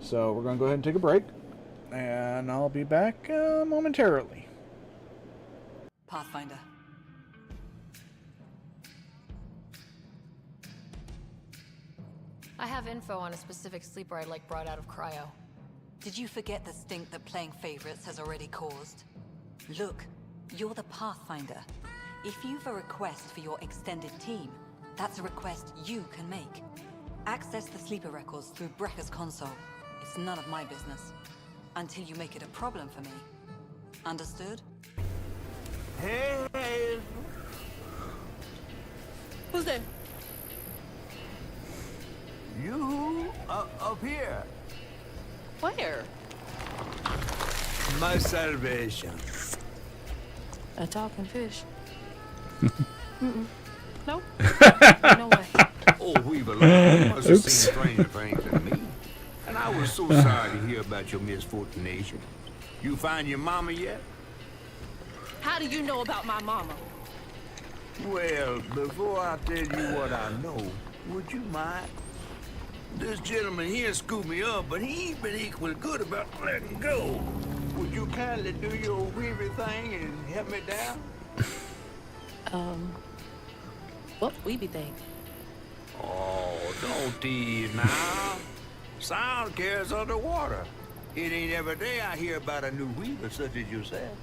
Speaker 9: So we're going to go ahead and take a break, and I'll be back momentarily.
Speaker 25: Pathfinder.
Speaker 2: I have info on a specific sleeper I'd like brought out of cryo.
Speaker 25: Did you forget the stink that playing favorites has already caused? Look, you're the Pathfinder. If you've a request for your extended team, that's a request you can make. Access the sleeper records through Brekker's console. It's none of my business. Until you make it a problem for me. Understood?
Speaker 21: Hey!
Speaker 22: Who's there?
Speaker 21: You up here.
Speaker 22: Where?
Speaker 21: My salvation.
Speaker 22: A talking fish. No. No way.
Speaker 21: Oh, we've a lot. Must have seen stranger things than me. And I was so sorry to hear about your misfortunation. You find your mama yet?
Speaker 22: How do you know about my mama?
Speaker 21: Well, before I tell you what I know, would you mind? This gentleman here scooped me up, but he ain't been equally good about letting go. Would you kindly do your weary thing and help me down?
Speaker 22: What weeby thing?
Speaker 21: Oh, don't tease now. Sound cares underwater. It ain't every day I hear about a new weaver such as yourself.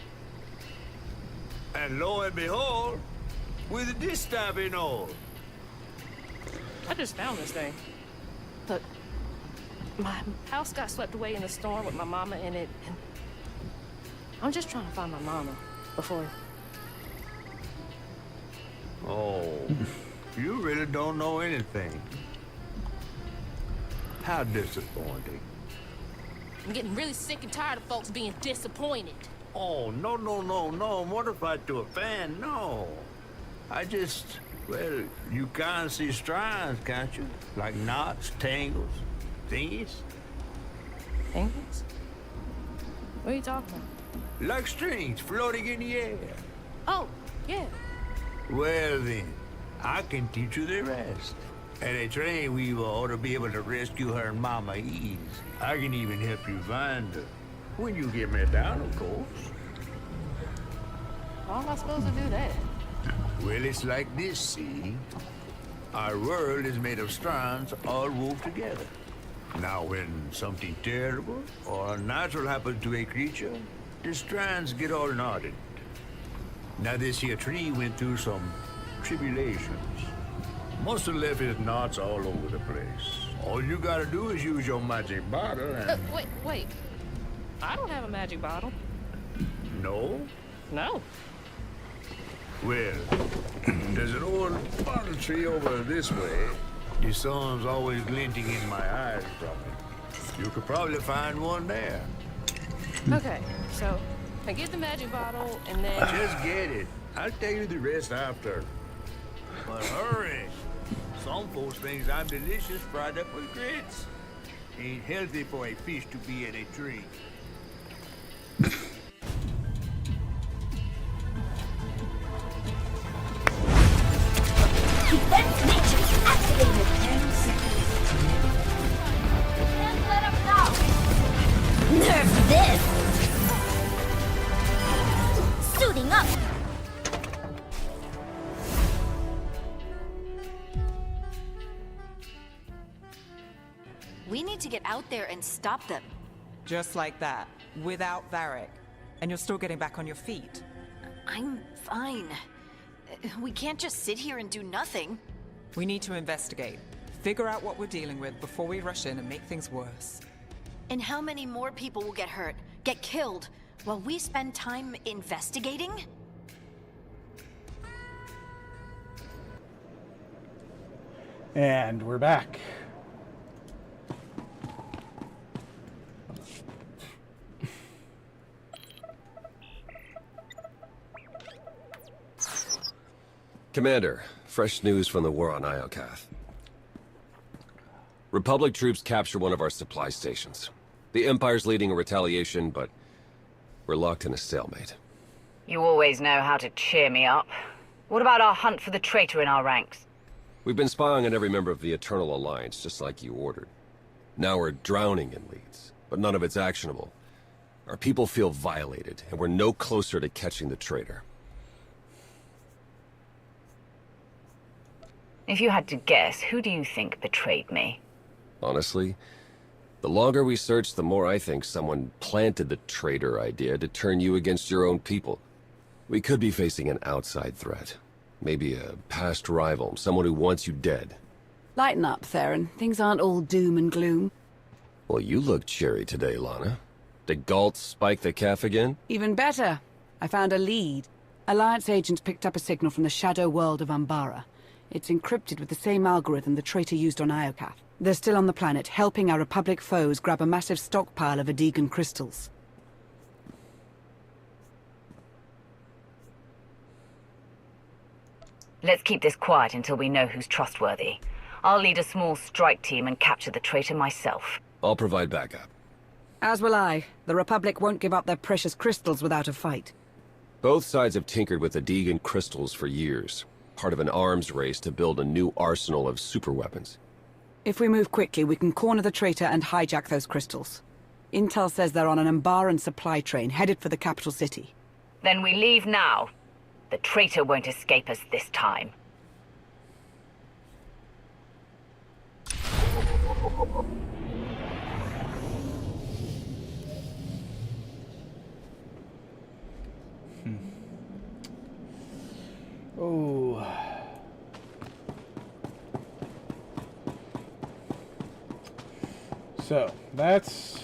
Speaker 21: And lo and behold, with this time and all.
Speaker 22: I just found this thing. Look, my house got swept away in the storm with my mama in it, and I'm just trying to find my mama before...
Speaker 21: Oh, you really don't know anything. How disappointing.
Speaker 22: I'm getting really sick and tired of folks being disappointed.
Speaker 21: Oh, no, I'm mortified to a fan, no. I just, well, you can't see strands, can't you? Like knots, tangles, thingies.
Speaker 22: Tangles? What are you talking about?
Speaker 21: Like strings floating in the air.
Speaker 22: Oh, yeah.
Speaker 21: Well then, I can teach you the rest. And a train weaver ought to be able to rescue her and Mama ease. I can even help you find her. When you get me down, of course.
Speaker 22: How am I supposed to do that?
Speaker 21: Well, it's like this, see? Our world is made of strands all wove together. Now, when something terrible or unnatural happens to a creature, the strands get all knotted. Now, this here tree went through some tribulations. Must have left his knots all over the place. All you gotta do is use your magic bottle and...
Speaker 22: Wait. I don't have a magic bottle.
Speaker 21: No?
Speaker 22: No.
Speaker 21: Well, there's an old bottle tree over this way. The sun's always glinting in my eyes from it. You could probably find one there.
Speaker 22: Okay, so I get the magic bottle and then...
Speaker 21: Just get it. I'll tell you the rest after. But hurry. Some folks think I'm delicious fried up with grits. Ain't healthy for a fish to be in a tree.
Speaker 3: Defense matrix activated. 10 seconds. Can't let him know. Nerf this. Suiting up.
Speaker 4: We need to get out there and stop them.
Speaker 24: Just like that, without Varric. And you're still getting back on your feet.
Speaker 4: I'm fine. We can't just sit here and do nothing.
Speaker 24: We need to investigate. Figure out what we're dealing with before we rush in and make things worse.
Speaker 4: And how many more people will get hurt, get killed, while we spend time investigating?
Speaker 9: And we're back.
Speaker 10: Commander, fresh news from the war on Iokath. Republic troops capture one of our supply stations. The Empire's leading a retaliation, but we're locked in a stalemate.
Speaker 11: You always know how to cheer me up. What about our hunt for the traitor in our ranks?
Speaker 10: We've been spying on every member of the Eternal Alliance, just like you ordered. Now we're drowning in leads, but none of it's actionable. Our people feel violated, and we're no closer to catching the traitor.
Speaker 11: If you had to guess, who do you think betrayed me?
Speaker 10: Honestly, the longer we search, the more I think someone planted the traitor idea to turn you against your own people. We could be facing an outside threat. Maybe a past rival, someone who wants you dead.
Speaker 17: Lighten up, Theron. Things aren't all doom and gloom.
Speaker 10: Well, you look cheery today, Lana. Did Galt spike the calf again?
Speaker 17: Even better. I found a lead. Alliance agents picked up a signal from the shadow world of Umbara. It's encrypted with the same algorithm the traitor used on Iokath. They're still on the planet, helping our Republic foes grab a massive stockpile of Adegan crystals.
Speaker 11: Let's keep this quiet until we know who's trustworthy. I'll lead a small strike team and capture the traitor myself.
Speaker 10: I'll provide backup.
Speaker 17: As will I. The Republic won't give up their precious crystals without a fight.
Speaker 10: Both sides have tinkered with Adegan crystals for years. Part of an arms race to build a new arsenal of superweapons.
Speaker 17: If we move quickly, we can corner the traitor and hijack those crystals. Intel says they're on an Umbaran supply train headed for the capital city.
Speaker 11: Then we leave now. The traitor won't escape us this time.
Speaker 9: Oh. So, that's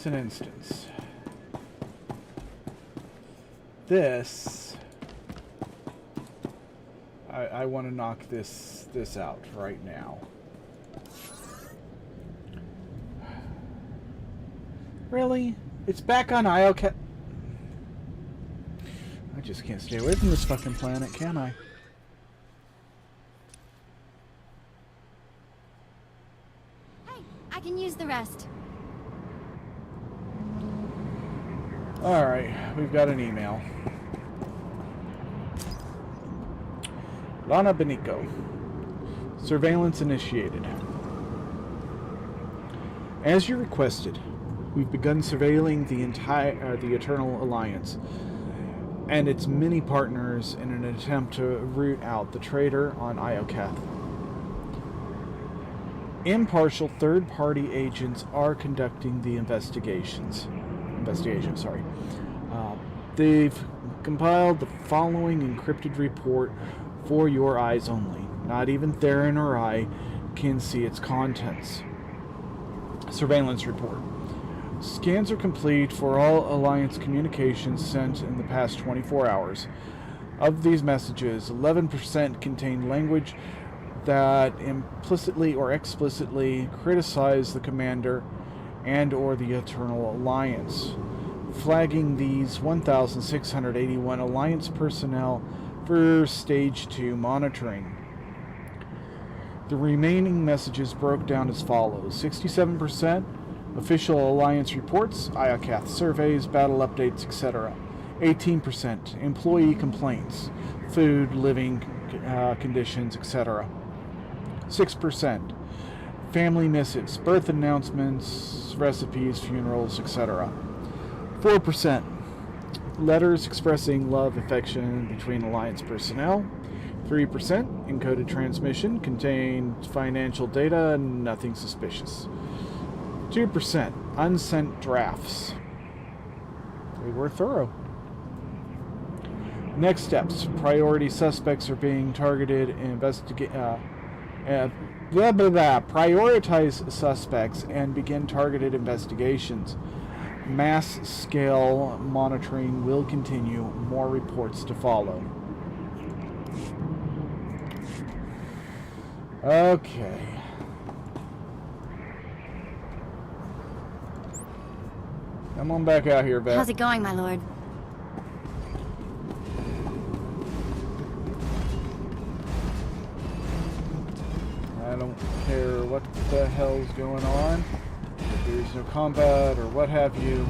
Speaker 9: an instance. This I want to knock this out right now. Really? It's back on Iokath. I just can't stay away from this fucking planet, can I?
Speaker 1: Hey, I can use the rest.
Speaker 9: Alright, we've got an email. Lana Benico. Surveillance initiated. As you requested, we've begun surveilling the Eternal Alliance and its many partners in an attempt to root out the traitor on Iokath. Impartial third-party agents are conducting the investigation. They've compiled the following encrypted report for your eyes only. Not even Theron or I can see its contents. Surveillance report. Scans are complete for all Alliance communications sent in the past 24 hours. Of these messages, 11% contain language that implicitly or explicitly criticize the Commander and or the Eternal Alliance, flagging these 1,681 Alliance personnel for Stage 2 monitoring. The remaining messages broke down as follows: 67% official Alliance reports, Iokath surveys, battle updates, etc. 18% employee complaints, food, living conditions, etc. 6% family missives, birth announcements, recipes, funerals, etc. 4% letters expressing love, affection between Alliance personnel. 3% encoded transmission contained financial data, nothing suspicious. 2% unsent drafts. We were thorough. Next steps: priority suspects are being targeted. Prioritize suspects and begin targeted investigations. Mass scale monitoring will continue. More reports to follow. Okay. Come on back out here, Beth.
Speaker 1: How's it going, my lord?
Speaker 9: I don't care what the hell's going on. If there's no combat or what have you,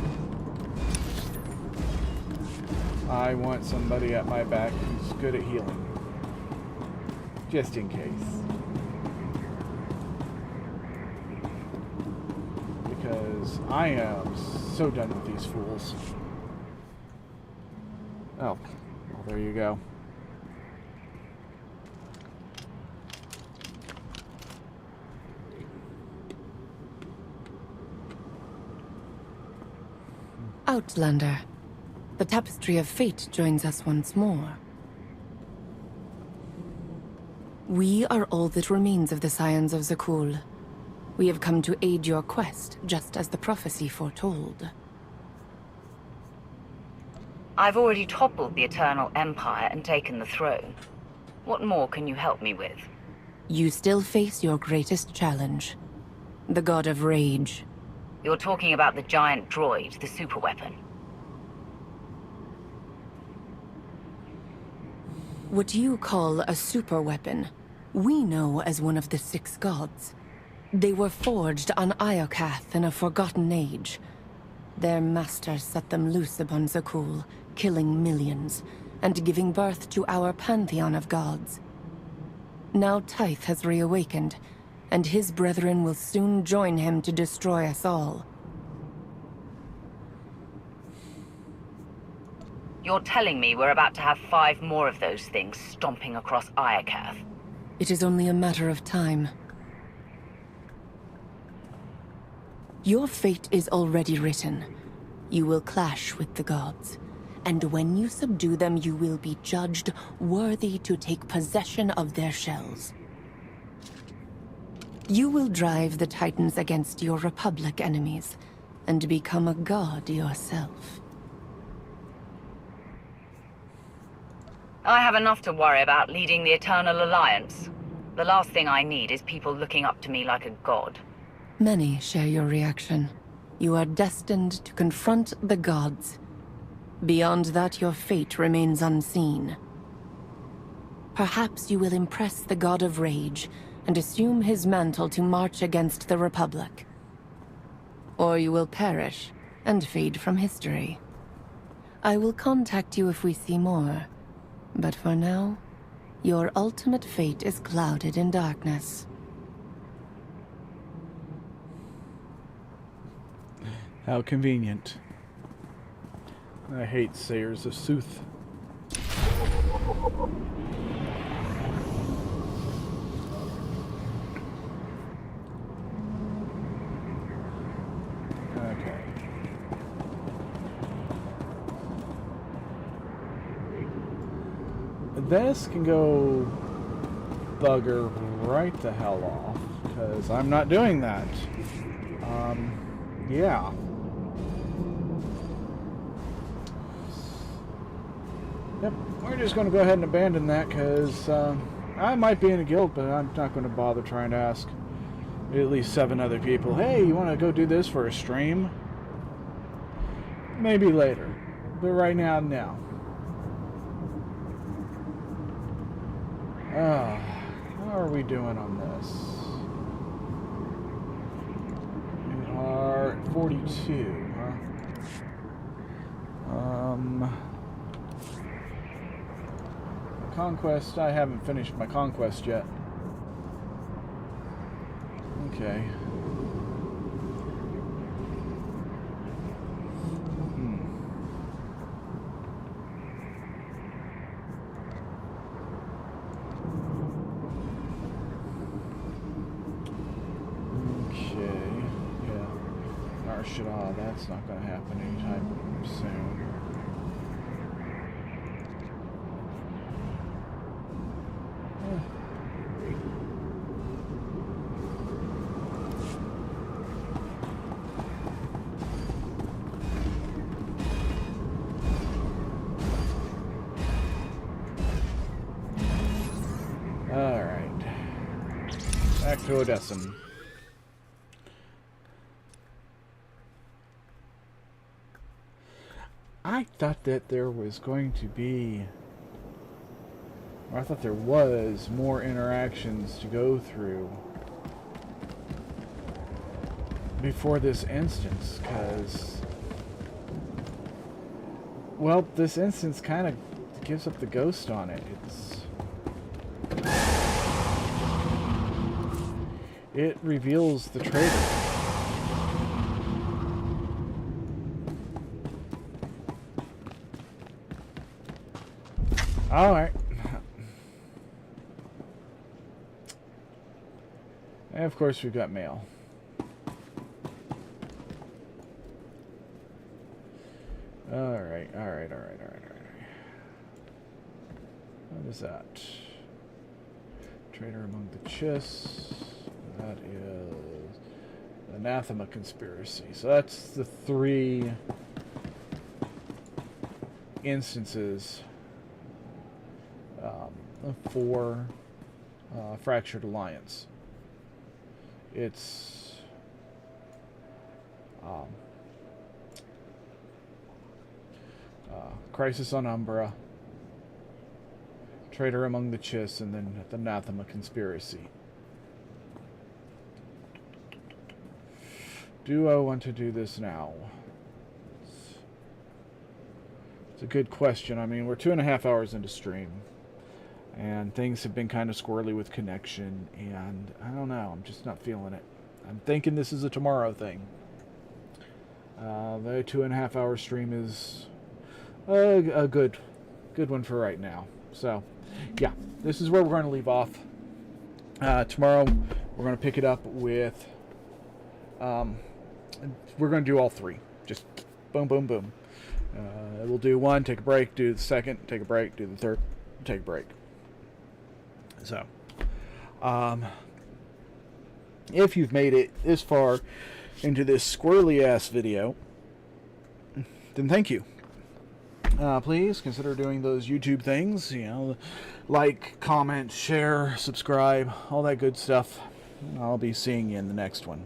Speaker 9: I want somebody at my back who's good at healing. Just in case. Because I am so done with these fools. Oh, well, there you go.
Speaker 6: Outlander, the tapestry of fate joins us once more. We are all that remains of the Scions of Zakul. We have come to aid your quest, just as the prophecy foretold.
Speaker 11: I've already toppled the Eternal Empire and taken the throne. What more can you help me with?
Speaker 6: You still face your greatest challenge, the God of Rage.
Speaker 11: You're talking about the giant droid, the superweapon.
Speaker 6: What you call a superweapon, we know as one of the 6 gods. They were forged on Iokath in a forgotten age. Their masters set them loose upon Zakul, killing millions, and giving birth to our pantheon of gods. Now Tithe has reawakened, and his brethren will soon join him to destroy us all.
Speaker 11: You're telling me we're about to have 5 more of those things stomping across Iokath?
Speaker 6: It is only a matter of time. Your fate is already written. You will clash with the gods, and when you subdue them, you will be judged worthy to take possession of their shells. You will drive the Titans against your Republic enemies, and become a god yourself.
Speaker 11: I have enough to worry about leading the Eternal Alliance. The last thing I need is people looking up to me like a god.
Speaker 6: Many share your reaction. You are destined to confront the gods. Beyond that, your fate remains unseen. Perhaps you will impress the God of Rage and assume his mantle to march against the Republic. Or you will perish and fade from history. I will contact you if we see more, but for now, your ultimate fate is clouded in darkness.
Speaker 9: How convenient. I hate sayers of sooth. Okay. This can go bugger right the hell off, because I'm not doing that. Yeah. Yep, we're just going to go ahead and abandon that, because I might be in a guild, but I'm not going to bother trying to ask at least 7 other people, hey, you want to go do this for a stream? Maybe later, but right now, no. How are we doing on this? We are at 42, huh? Conquest, I haven't finished my conquest yet. Okay. That's not going to happen anytime soon. All right. Back to Odessum. I thought that there was going to be, or I thought there was more interactions to go through before this instance, because, well, this instance kind of gives up the ghost on it. It reveals the traitor. All right. And of course, we've got mail. All right. What is that? Traitor among the Chiss. That is anathema conspiracy. So that's the 3 instances for Fractured Alliance. It's Crisis on Umbra, Traitor among the Chiss, and then the Anathema Conspiracy. Do I want to do this now? It's a good question. I mean, we're 2.5 hours into stream, and things have been kind of squirrely with connection, and I don't know. I'm just not feeling it. I'm thinking this is a tomorrow thing. The 2.5 hour stream is a good one for right now. So, yeah, this is where we're going to leave off. Tomorrow, we're going to pick it up with... we're going to do all 3. Just boom, boom, boom. We'll do 1, take a break, do the 2nd, take a break, do the 3rd, take a break. So, if you've made it this far into this squirrely-ass video, then thank you. Please consider doing those YouTube things, you know, like, comment, share, subscribe, all that good stuff. I'll be seeing you in the next one.